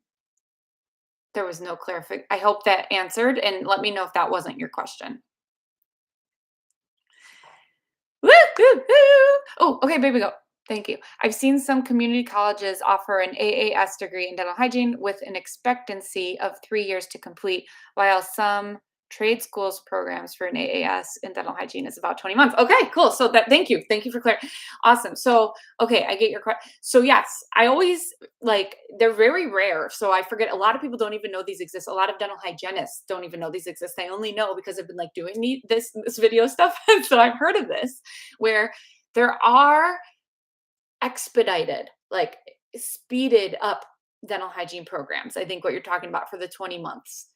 there was no clarification. I hope that answered, and let me know if that wasn't your question. Woo, woo, woo. Oh, okay, baby, go. Thank you. I've seen some community colleges offer an AAS degree in dental hygiene with an expectancy of 3 years to complete, while some trade schools programs for an AAS in dental hygiene is about 20 months. Okay, cool. So that, thank you for clear. Awesome. So, okay, I get your question. So yes, I always like, they're very rare. So I forget, a lot of people don't even know these exist. A lot of dental hygienists don't even know these exist. They only know because I've been like doing this video stuff. So I've heard of this, where there are expedited, like speeded up dental hygiene programs. I think what you're talking about for the 20 months.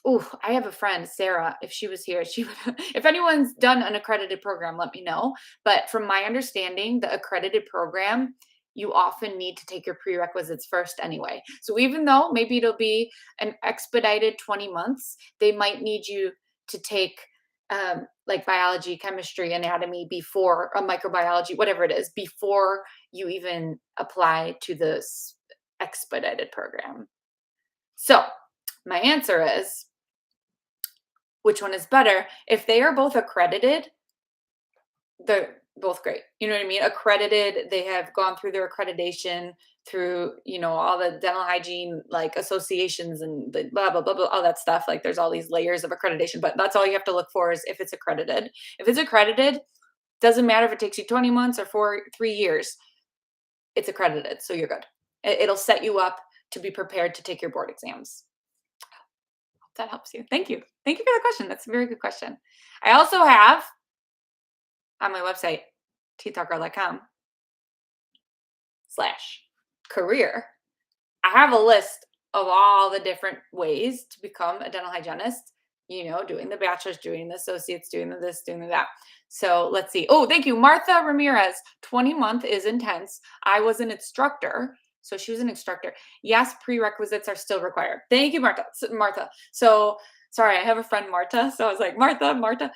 Oh, I have a friend, Sarah. If she was here, she would. If anyone's done an accredited program, let me know. But from my understanding, the accredited program, you often need to take your prerequisites first anyway. So even though maybe it'll be an expedited 20 months, they might need you to take like biology, chemistry, anatomy before, microbiology, whatever it is, before you even apply to this expedited program. So my answer is, which one is better? If they are both accredited, they're both great. You know what I mean? Accredited, they have gone through their accreditation through, all the dental hygiene like associations and the blah blah blah blah, all that stuff. Like there's all these layers of accreditation, but that's all you have to look for is if it's accredited. If it's accredited, doesn't matter if it takes you 20 months or 3 years, it's accredited. So you're good. It'll set you up to be prepared to take your board exams. Hope that helps you. Thank you. Thank you for the question. That's a very good question. I also have on my website, teethtalkgirl.com/career, I have a list of all the different ways to become a dental hygienist, doing the bachelor's, doing the associates, doing the this, doing the that. So let's see. Oh, thank you. Martha Ramirez, 20-month is intense. I was an instructor. So she was an instructor. Yes, prerequisites are still required. Thank you, Martha. So sorry, I have a friend, Marta. So I was like, Martha.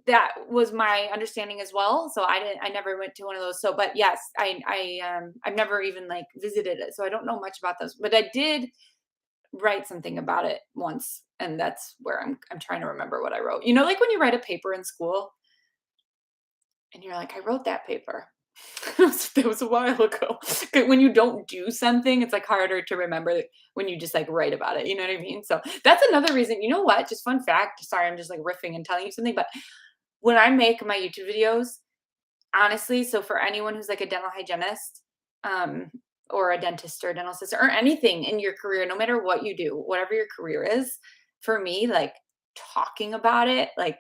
That was my understanding as well. So I never went to one of those. So, but yes, I've never even like visited it. So I don't know much about those, but I did write something about it once. And that's where I'm trying to remember what I wrote. Like when you write a paper in school and you're like, I wrote that paper. It was a while ago. When you don't do something, it's like harder to remember when you just like write about it. You know what I mean? So that's another reason. You know what? Just fun fact. Sorry, I'm just like riffing and telling you something, but when I make my YouTube videos, honestly, so for anyone who's like a dental hygienist, or a dentist or a dental assistant or anything in your career, no matter what you do, whatever your career is, for me, like talking about it, like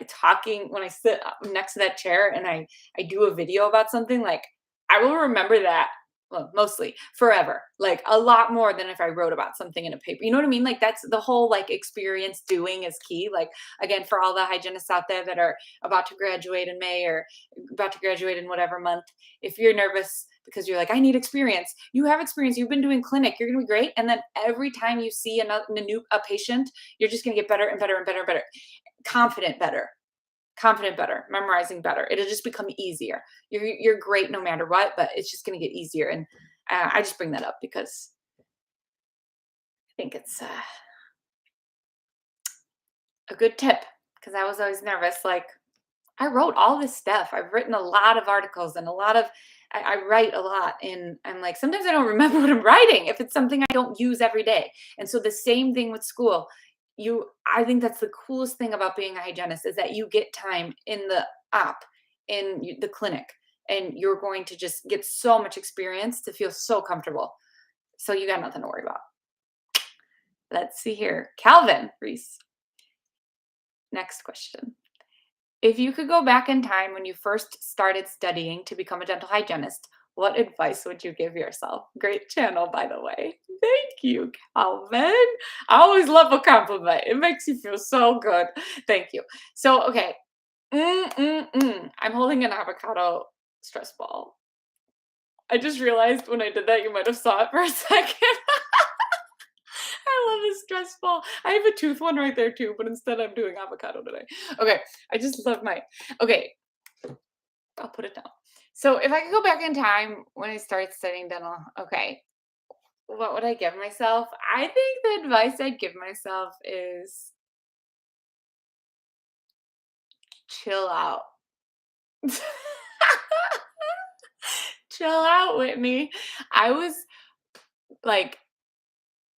talking when I sit next to that chair and I do a video about something, like I will remember that, well, mostly forever, like a lot more than if I wrote about something in a paper. You know what I mean? Like that's the whole like experience doing is key. Like again, for all the hygienists out there that are about to graduate in May or about to graduate in whatever month, if you're nervous because you're like, I need experience, you have experience, you've been doing clinic, you're gonna be great. And then every time you see a patient, you're just gonna get better and better and better and better. Confident better, memorizing better. It'll just become easier. You're great no matter what, but it's just going to get easier. And I just bring that up because I think it's a good tip, because I was always nervous. Like I wrote all this stuff. I've written a lot of articles and I write a lot, and I'm like, sometimes I don't remember what I'm writing if it's something I don't use every day. And so the same thing with school. I think that's the coolest thing about being a hygienist is that you get time in the op, in the clinic, and you're going to just get so much experience to feel so comfortable. So you got nothing to worry about. Let's see here. Calvin Reese. Next question. If you could go back in time when you first started studying to become a dental hygienist, What advice would you give yourself? Great channel, by the way. Thank you, Calvin. I always love a compliment. It makes you feel so good. Thank you. So, okay. I'm holding an avocado stress ball. I just realized when I did that, you might have saw it for a second. I love a stress ball. I have a tooth one right there too, but instead I'm doing avocado today. Okay, I just love my. Okay, I'll put it down. So if I could go back in time when I started studying dental, okay, what would I give myself? I think the advice I'd give myself is chill out. Chill out, Whitney. I was like,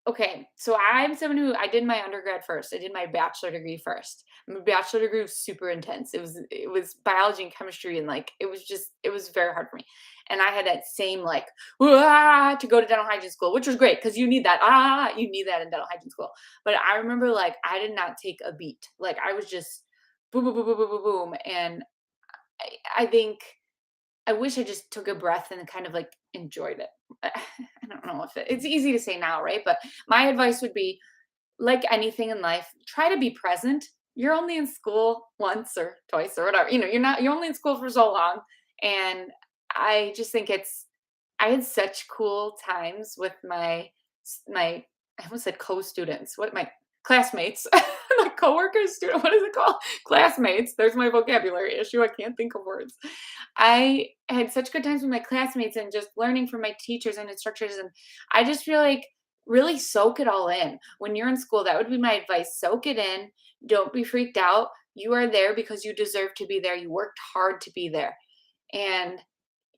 okay, so I'm someone who I did my undergrad first. I did my bachelor degree first. My bachelor degree was super intense. It was biology and chemistry, and like it was very hard for me. And I had that same like to go to dental hygiene school, which was great because you need that. You need that in dental hygiene school. But I remember like I did not take a beat. Like I was just boom, boom, boom, boom, boom, boom, boom. And I think I wish I just took a breath and kind of like enjoyed it. I don't know if it's easy to say now, right? But my advice would be like anything in life, try to be present. You're only in school once or twice or whatever. You're only in school for so long. And I just think I had such cool times with my I almost said co-students. What my classmates, my coworkers, student, what is it called? Classmates. There's my vocabulary issue. I can't think of words. I had such good times with my classmates and just learning from my teachers and instructors. And I just feel like really soak it all in. When you're in school, that would be my advice. Soak it in. Don't be freaked out. You are there because you deserve to be there. You worked hard to be there. And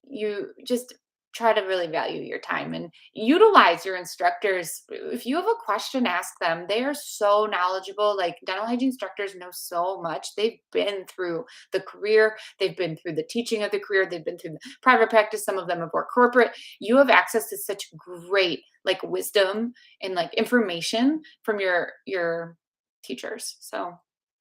you just try to really value your time and utilize your instructors. If you have a question, ask them. They are so knowledgeable. Like dental hygiene instructors know so much. They've been through the career, they've been through the teaching of the career, they've been through the private practice. Some of them have worked corporate. You have access to such great like wisdom and like information from your teachers. So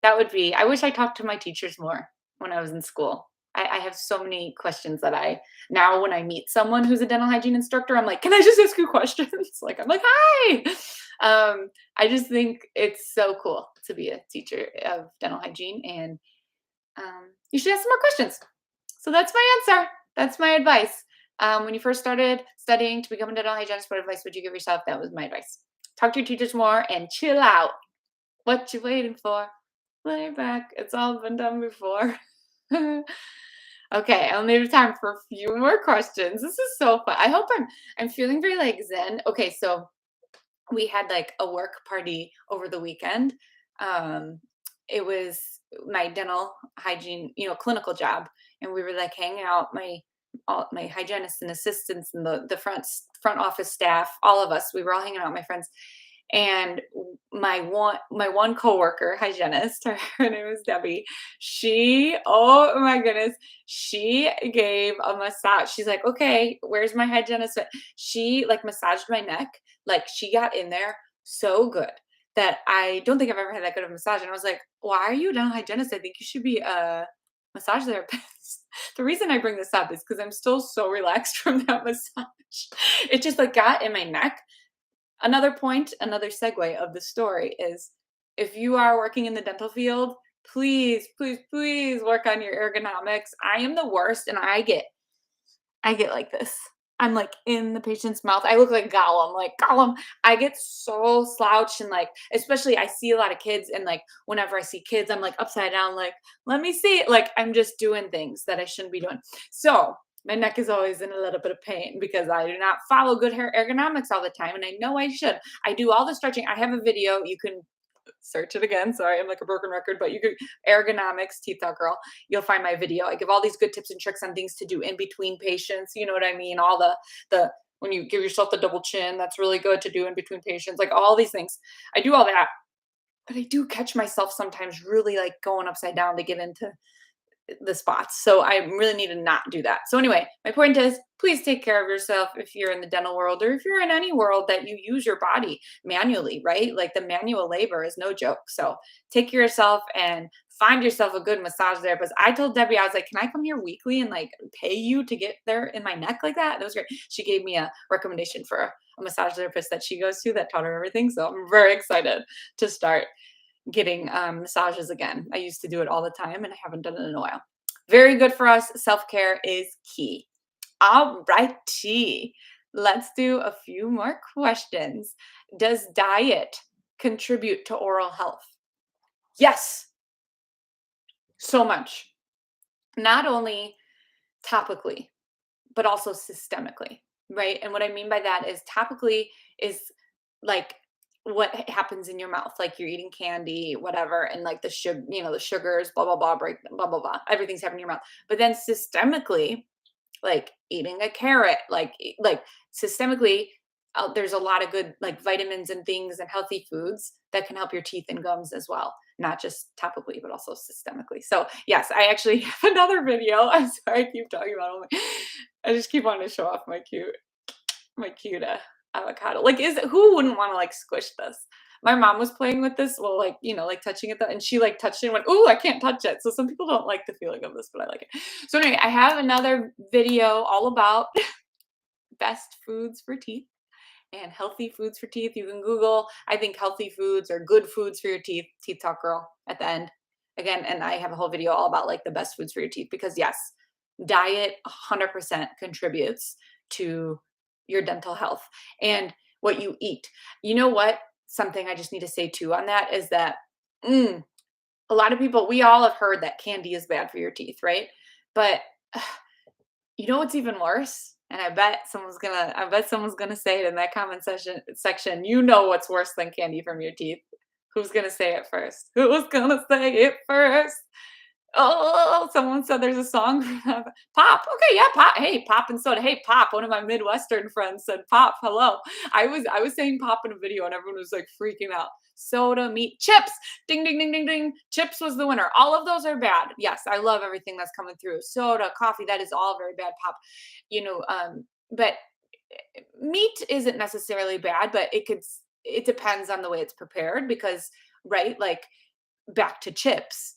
that would be, I wish I talked to my teachers more when I was in school. I have so many questions that I now when I meet someone who's a dental hygiene instructor, I'm like, can I just ask you questions? Like I'm like, hi. I just think it's so cool to be a teacher of dental hygiene, and you should ask some more questions. So that's my answer. That's my advice. When you first started studying to become a dental hygienist, what advice would you give yourself? That was my advice. Talk to your teachers more and chill out. What you waiting for? Lay back. It's all been done before. Okay, I only have time for a few more questions. This is so fun. I hope I'm feeling very like zen. Okay, so we had like a work party over the weekend. Um, it was my dental hygiene, clinical job, and we were like hanging out. All my hygienists and assistants and the front office staff, all of us, we were all hanging out. My friends, and my one coworker, hygienist, her name is Debbie. She, oh my goodness, she gave a massage. She's like, okay, where's my hygienist? She like massaged my neck. Like she got in there so good that I don't think I've ever had that good of a massage. And I was like, why are you a dental hygienist? I think you should be a massage therapist. The reason I bring this up is because I'm still so relaxed from that massage. It just like got in my neck. Another point, another segue of the story is if you are working in the dental field, please, please, please work on your ergonomics. I am the worst and I get like this. I'm like in the patient's mouth. I look like Gollum, like Gollum. I get so slouched and like, especially I see a lot of kids and like whenever I see kids, I'm like upside down, like, let me see it. Like I'm just doing things that I shouldn't be doing. So my neck is always in a little bit of pain because I do not follow good hair ergonomics all the time. And I know I should. I do all the stretching. I have a video. You can search it again. Sorry, I'm like a broken record, but you could ergonomics, teeth talk girl. You'll find my video. I give all these good tips and tricks on things to do in between patients. You know what I mean? All the when you give yourself the double chin, that's really good to do in between patients. Like all these things. I do all that. But I do catch myself sometimes really like going upside down to get into the spots. So I really need to not do that. So anyway, my point is please take care of yourself if you're in the dental world or if you're in any world that you use your body manually, right? Like the manual labor is no joke. So take care of yourself and find yourself a good massage therapist. I told Debbie, I was like, can I come here weekly and like pay you to get there in my neck like that? That was great. She gave me a recommendation for a massage therapist that she goes to that taught her everything. So I'm very excited to start getting massages again. I used to do it all the time and I haven't done it in a while. Very good for us. Self-care is key. All righty. Let's do a few more questions. Does diet contribute to oral health? Yes, so much. Not only topically, but also systemically, right? And what I mean by that is topically is like what happens in your mouth, like you're eating candy, whatever, and like the sugar, the sugars, blah blah blah, break, blah blah blah, everything's happening in your mouth. But then systemically, like eating a carrot, like systemically, there's a lot of good like vitamins and things and healthy foods that can help your teeth and gums as well, not just topically, but also systemically. So yes, I actually have another video. I'm sorry, I keep talking about it. I just keep wanting to show off my cute avocado. Like, who wouldn't want to like squish this? My mom was playing with this, well, like, like touching it, and she like touched it and went, "Ooh, I can't touch it." So some people don't like the feeling of this, but I like it. So anyway, I have another video all about best foods for teeth and healthy foods for teeth. You can Google, I think healthy foods or good foods for your teeth, Teeth Talk Girl at the end. Again, and I have a whole video all about like the best foods for your teeth because yes, diet 100% contributes to your dental health and what you eat. You know what? Something I just need to say too on that is that a lot of people, we all have heard that candy is bad for your teeth, right? But you know what's even worse? And I bet someone's gonna say it in that comment section. You know what's worse than candy from your teeth? Who's gonna say it first? Who's gonna say it first? Oh, someone said there's a song for that. Pop. Okay, yeah, pop. Hey, pop and soda. Hey, pop. One of my Midwestern friends said pop. Hello. I was saying pop in a video and everyone was like freaking out. Soda, meat, chips. Ding, ding, ding, ding, ding. Chips was the winner. All of those are bad. Yes, I love everything that's coming through. Soda, coffee, that is all very bad. Pop. But meat isn't necessarily bad, but it depends on the way it's prepared because, right, like back to chips.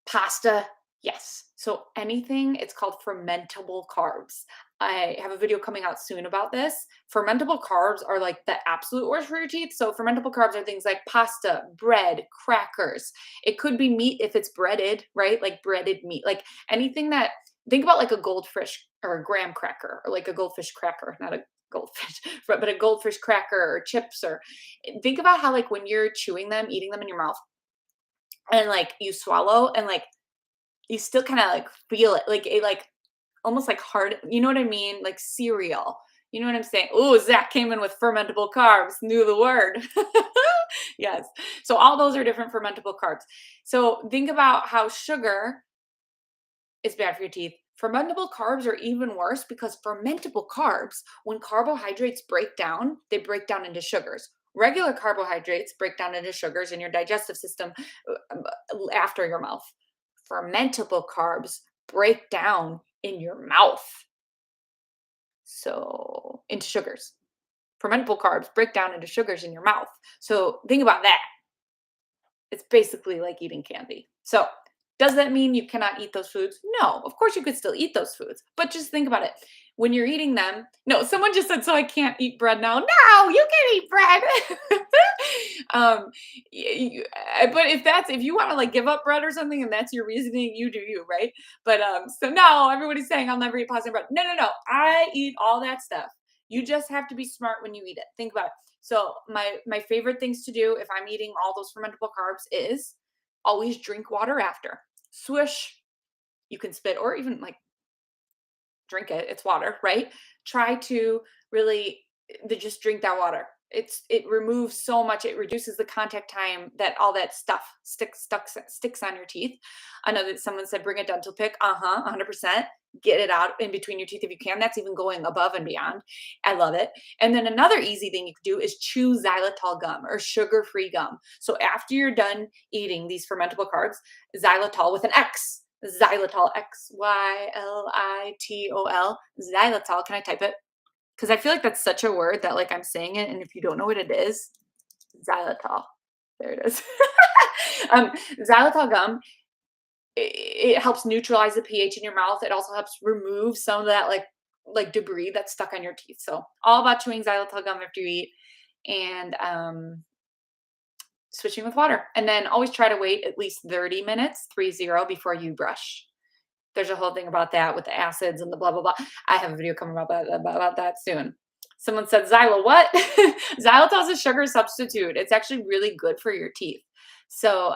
Pasta, yes. So anything, it's called fermentable carbs. I have a video coming out soon about this. Fermentable carbs are like the absolute worst for your teeth. So fermentable carbs are things like pasta, bread, crackers. It could be meat if it's breaded, right? Like breaded meat, like anything that, think about like a goldfish or a graham cracker or like a goldfish cracker, not a goldfish, but a goldfish cracker or chips, or think about how like when you're chewing them, eating them in your mouth, and like you swallow and like you still kind of like feel it like it like almost like hard, you know what I mean, like cereal, you know what I'm saying? Oh, Zach came in with fermentable carbs, knew the word. Yes, so all those are different fermentable carbs. So think about how sugar is bad for your teeth. Fermentable carbs are even worse because fermentable carbs, when carbohydrates break down, they break down into sugars. Regular carbohydrates break down into sugars in your digestive system after your mouth. Fermentable carbs break down in your mouth. So, into sugars. Fermentable carbs break down into sugars in your mouth. So, think about that. It's basically like eating candy. So, does that mean you cannot eat those foods? No, of course you could still eat those foods. But just think about it. When you're eating them, no, someone just said, so I can't eat bread now. No, you can eat bread. But if you want to like give up bread or something and that's your reasoning, you do you, right? But so no, everybody's saying I'll never eat pasta and bread. No, no, no. I eat all that stuff. You just have to be smart when you eat it. Think about it. So my favorite things to do if I'm eating all those fermentable carbs is always drink water after. Swish. You can spit or even like drink it. It's water, right? Try to really just drink that water. It removes so much. It reduces the contact time that all that stuff sticks on your teeth. I know that someone said bring a dental pick. 100%. Get it out in between your teeth if you can. That's even going above and beyond. I love it. And then another easy thing you could do is chew xylitol gum or sugar-free gum. So after you're done eating these fermentable carbs, xylitol with an X, xylitol, Xylitol, xylitol. Can I type it? Because I feel like that's such a word that like I'm saying it, and if you don't know what it is, xylitol. There it is. Um, Xylitol gum, it helps neutralize the pH in your mouth. It also helps remove some of that like debris that's stuck on your teeth. So all about chewing xylitol gum after you eat and switching with water. And then always try to wait at least 30 minutes, 30, before you brush. There's a whole thing about that with the acids and the blah blah blah. I have a video coming about that soon. Someone said xylo what? Xylitol is a sugar substitute. It's actually really good for your teeth. So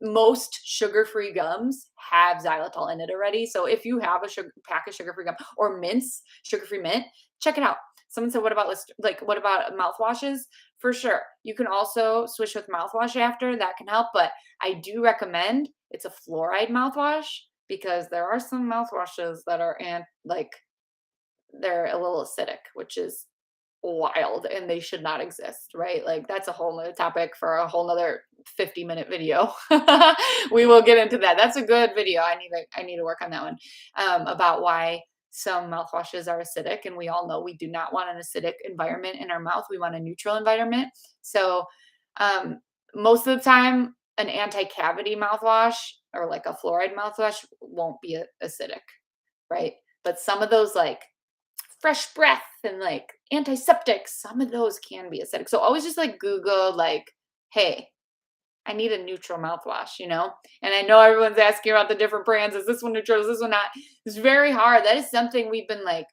most sugar-free gums have xylitol in it already. So if you have a pack of sugar-free gum or mints, sugar-free mint, check it out. Someone said, "What about what about mouthwashes?" For sure, you can also switch with mouthwash after. That can help, but I do recommend it's a fluoride mouthwash because there are some mouthwashes that are they're a little acidic, which is wild and they should not exist, right? Like that's a whole nother topic for a whole nother 50-minute video. We will get into that. That's a good video. I need to work on that one. About why some mouthwashes are acidic. And we all know we do not want an acidic environment in our mouth. We want a neutral environment. So um, most of the time, an anti-cavity mouthwash or like a fluoride mouthwash won't be acidic, right? But some of those like fresh breath and like antiseptics, some of those can be acidic. So always just like Google like, hey, I need a neutral mouthwash, you know? And I know everyone's asking about the different brands. Is this one neutral? Is this one not? It's very hard. That is something we've been like,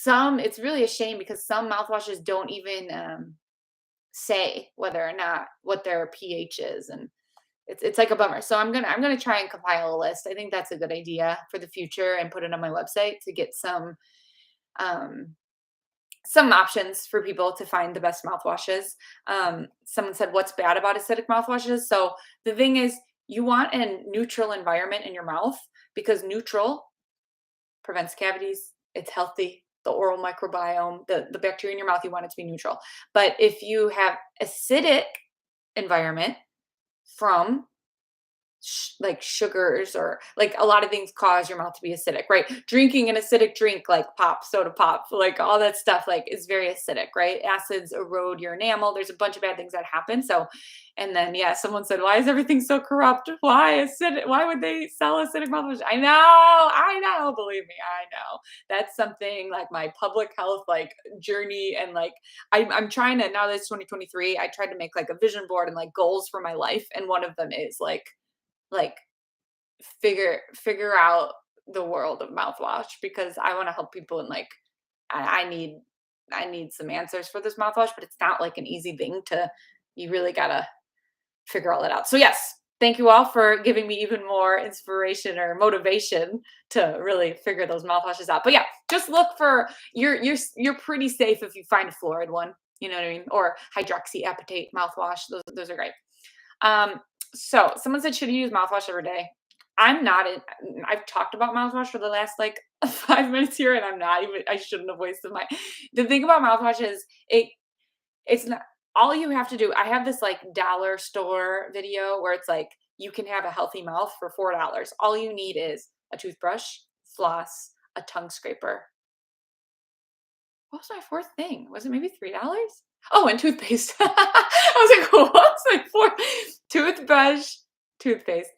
it's really a shame because some mouthwashes don't even say whether or not what their pH is. And it's like a bummer. So I'm gonna try and compile a list. I think that's a good idea for the future and put it on my website to get um some options for people to find the best mouthwashes. Someone said, "What's bad about acidic mouthwashes?" So the thing is, you want a neutral environment in your mouth because neutral prevents cavities. It's healthy. The oral microbiome, the bacteria in your mouth, you want it to be neutral. But if you have acidic environment from like sugars or like a lot of things cause your mouth to be acidic, right? Drinking an acidic drink like pop, soda pop, like all that stuff like is very acidic, right? Acids erode your enamel. There's a bunch of bad things that happen. So, and then yeah, someone said, "Why is everything so corrupt? Why acidic? Why would they sell acidic mouthwash?" I know, believe me, I know. That's something like my public health like journey and like I'm trying to now that it's 2023, I tried to make like a vision board and like goals for my life. And one of them is like figure out the world of mouthwash because I want to help people and like I, I need I need some answers for this mouthwash, but it's not like an easy thing to you really gotta figure all that out. So yes, thank you all for giving me even more inspiration or motivation to really figure those mouthwashes out. But yeah, just look for you're pretty safe if you find a fluoride one, you know what I mean? Or hydroxyapatite mouthwash. Those are great. Um, so someone said, should you use mouthwash every day? I'm not in, I've talked about mouthwash for the last like 5 minutes here, and I'm not even, I shouldn't have wasted my, the thing about mouthwash is it's not, all you have to do, I have this like dollar store video where it's like, you can have a healthy mouth for $4. All you need is a toothbrush, floss, a tongue scraper. What was my fourth thing? Was it maybe $3? Oh, and toothpaste. I was like, what's my fourth? Toothbrush, toothpaste,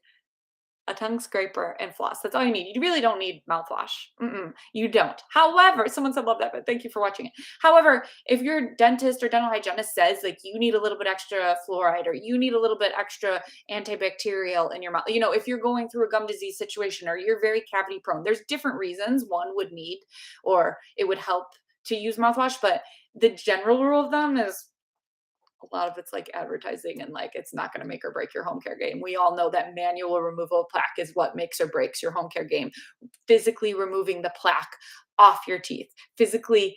a tongue scraper, and floss. That's all you need. You really don't need mouthwash. You don't. However, someone said love that, but thank you for watching it. However, if your dentist or dental hygienist says like you need a little bit extra fluoride or you need a little bit extra antibacterial in your mouth, you know, if you're going through a gum disease situation or you're very cavity prone, there's different reasons one would need or it would help to use mouthwash, but the general rule of thumb is a lot of it's like advertising and like it's not going to make or break your home care game. We all know that manual removal of plaque is what makes or breaks your home care game. Physically removing the plaque off your teeth, physically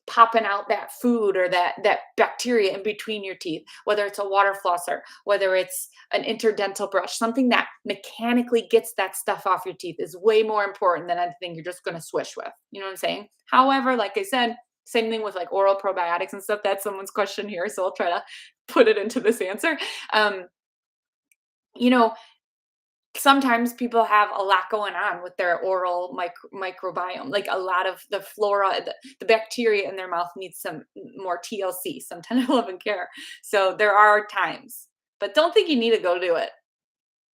popping out that food or that bacteria in between your teeth, whether it's a water flosser, whether it's an interdental brush, something that mechanically gets that stuff off your teeth is way more important than anything you're just going to swish with. You know what I'm saying? However, like I said, same thing with like oral probiotics and stuff. That's someone's question here. So I'll try to put it into this answer. Um, you know, sometimes people have a lot going on with their oral microbiome. Like a lot of the flora, the bacteria in their mouth needs some more TLC, some tender love and care. So there are times but don't think you need to go do it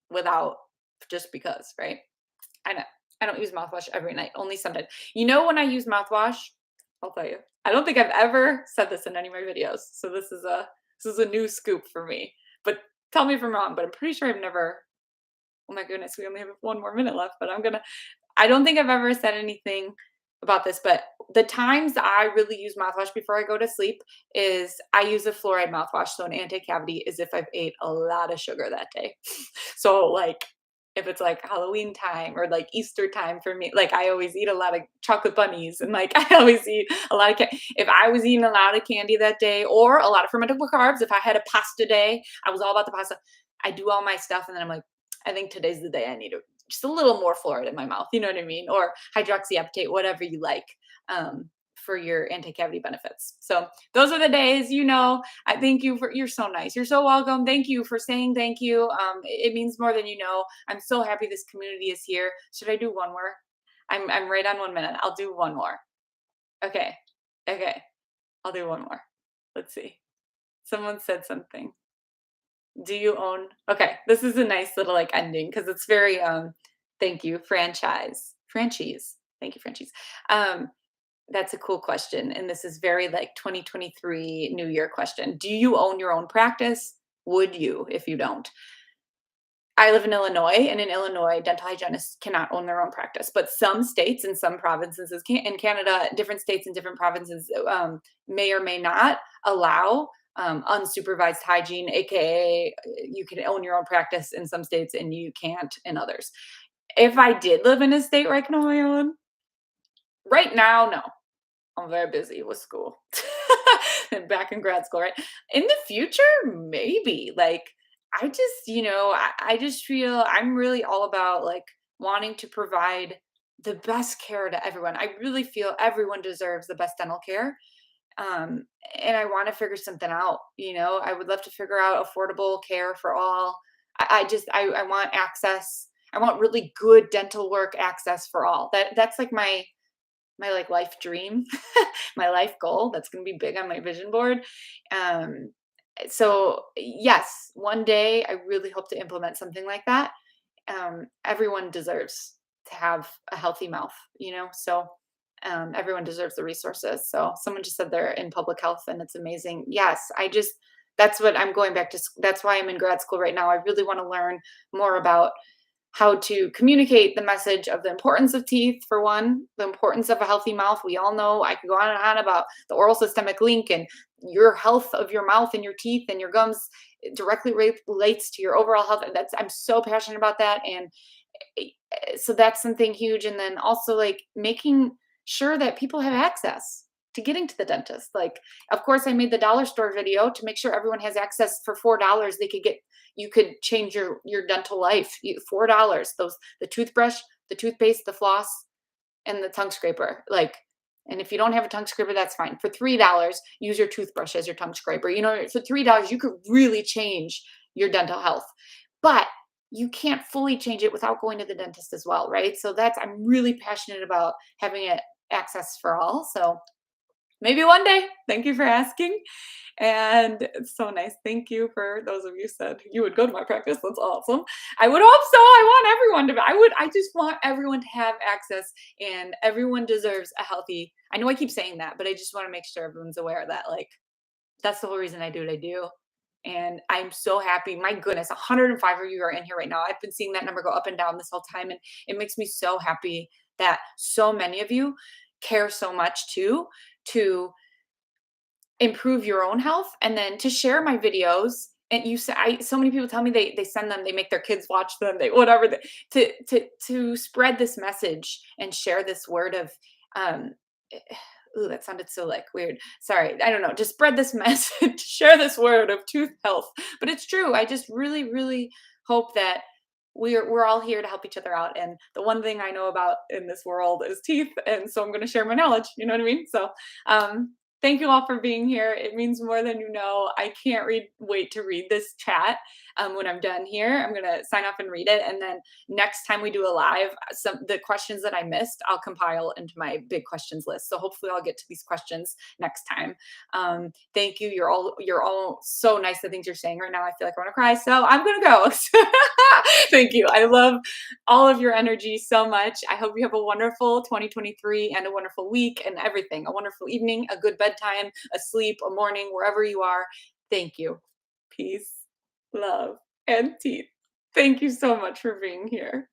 without just because, right? I know. I don't use mouthwash every night, only sometimes. You know when I use mouthwash? I'll tell you. I don't think I've ever said this in any of my videos, so this is a new scoop for me. But tell me if I'm wrong, but I'm pretty sure I've never. Oh my goodness, we only have 1 more minute left, but I don't think I've ever said anything about this, but the times I really use mouthwash before I go to sleep is I use a fluoride mouthwash. So an anti-cavity is if I've ate a lot of sugar that day. So like if it's like Halloween time or like Easter time for me, like I always eat a lot of chocolate bunnies and like I always eat a lot of if I was eating a lot of candy that day or a lot of fermentable carbs, if I had a pasta day, I was all about the pasta. I do all my stuff and then I'm like, I think today's the day I need to just a little more fluoride in my mouth, you know what I mean? Or hydroxyapatite, whatever you like, for your anti-cavity benefits. So those are the days, I thank you you're so nice. You're so welcome. Thank you for saying thank you. It means more than you know. I'm so happy this community is here. Should I do one more? I'm right on 1 minute. I'll do one more. Okay. Okay. I'll do one more. Let's see. Someone said something. Do you own okay, this is a nice little, like, ending because it's very, thank you, franchise. Thank you, franchise. Um, that's a cool question, and this is very, like, 2023 New Year question. Do you own your own practice? Would you if you don't? I live in Illinois, and in Illinois, dental hygienists cannot own their own practice, but some states and some provinces can in Canada, different states and different provinces, may or may not allow, unsupervised hygiene, AKA, you can own your own practice in some states and you can't in others. If I did live in a state where I can own my own, right now, no. I'm very busy with school and back in grad school, right? In the future, maybe. Like, I just, I just feel I'm really all about like wanting to provide the best care to everyone. I really feel everyone deserves the best dental care. Um, and I want to figure something out. I would love to figure out affordable care for all. I want access. I want really good dental work access for all. That's like my like life dream, my life goal. That's going to be big on my vision board. Um, so yes, one day I really hope to implement something like that. Everyone deserves to have a healthy mouth, so everyone deserves the resources. So someone just said they're in public health and it's amazing. Yes, that's what I'm going back to. That's why I'm in grad school right now. I really want to learn more about how to communicate the message of the importance of teeth, for one, the importance of a healthy mouth. We all know I could go on and on about the oral systemic link and your health of your mouth and your teeth and your gums directly relates to your overall health. And I'm so passionate about that. And so that's something huge. And then also like making sure that people have access to getting to the dentist. Like, of course, I made the dollar store video to make sure everyone has access for $4. You could change your dental life. $4. The toothbrush, the toothpaste, the floss, and the tongue scraper. Like, and if you don't have a tongue scraper, that's fine. For $3, use your toothbrush as your tongue scraper. For $3, you could really change your dental health. But you can't fully change it without going to the dentist as well, right? So I'm really passionate about having it access for all. So maybe one day. Thank you for asking. And it's so nice. Thank you for those of you said you would go to my practice. That's awesome. I would hope so. I want everyone to I just want everyone to have access and everyone deserves a healthy. I know I keep saying that, but I just want to make sure everyone's aware of that. Like, that's the whole reason I do what I do. And I'm so happy. My goodness, 105 of you are in here right now. I've been seeing that number go up and down this whole time. And it makes me so happy that so many of you care so much too, to improve your own health and then to share my videos. And so many people tell me they send them, they make their kids watch them, whatever, to spread this message and share this word of, ooh, that sounded so like weird. Sorry. I don't know. Just spread this message, share this word of tooth health. But it's true. I just really, really hope that we're all here to help each other out. And the one thing I know about in this world is teeth. And so I'm going to share my knowledge. You know what I mean? So, Thank you all for being here. It means more than you know. I can't wait to read this chat. When I'm done here, I'm gonna sign off and read it, and then next time we do a live, some the questions that I missed, I'll compile into my big questions list. So hopefully, I'll get to these questions next time. Thank you. You're all so nice. The things you're saying right now, I feel like I want to cry. So I'm gonna go. Thank you. I love all of your energy so much. I hope you have a wonderful 2023 and a wonderful week and everything. A wonderful evening, a good bedtime, a sleep, a morning, wherever you are. Thank you. Peace, love, and teeth. Thank you so much for being here.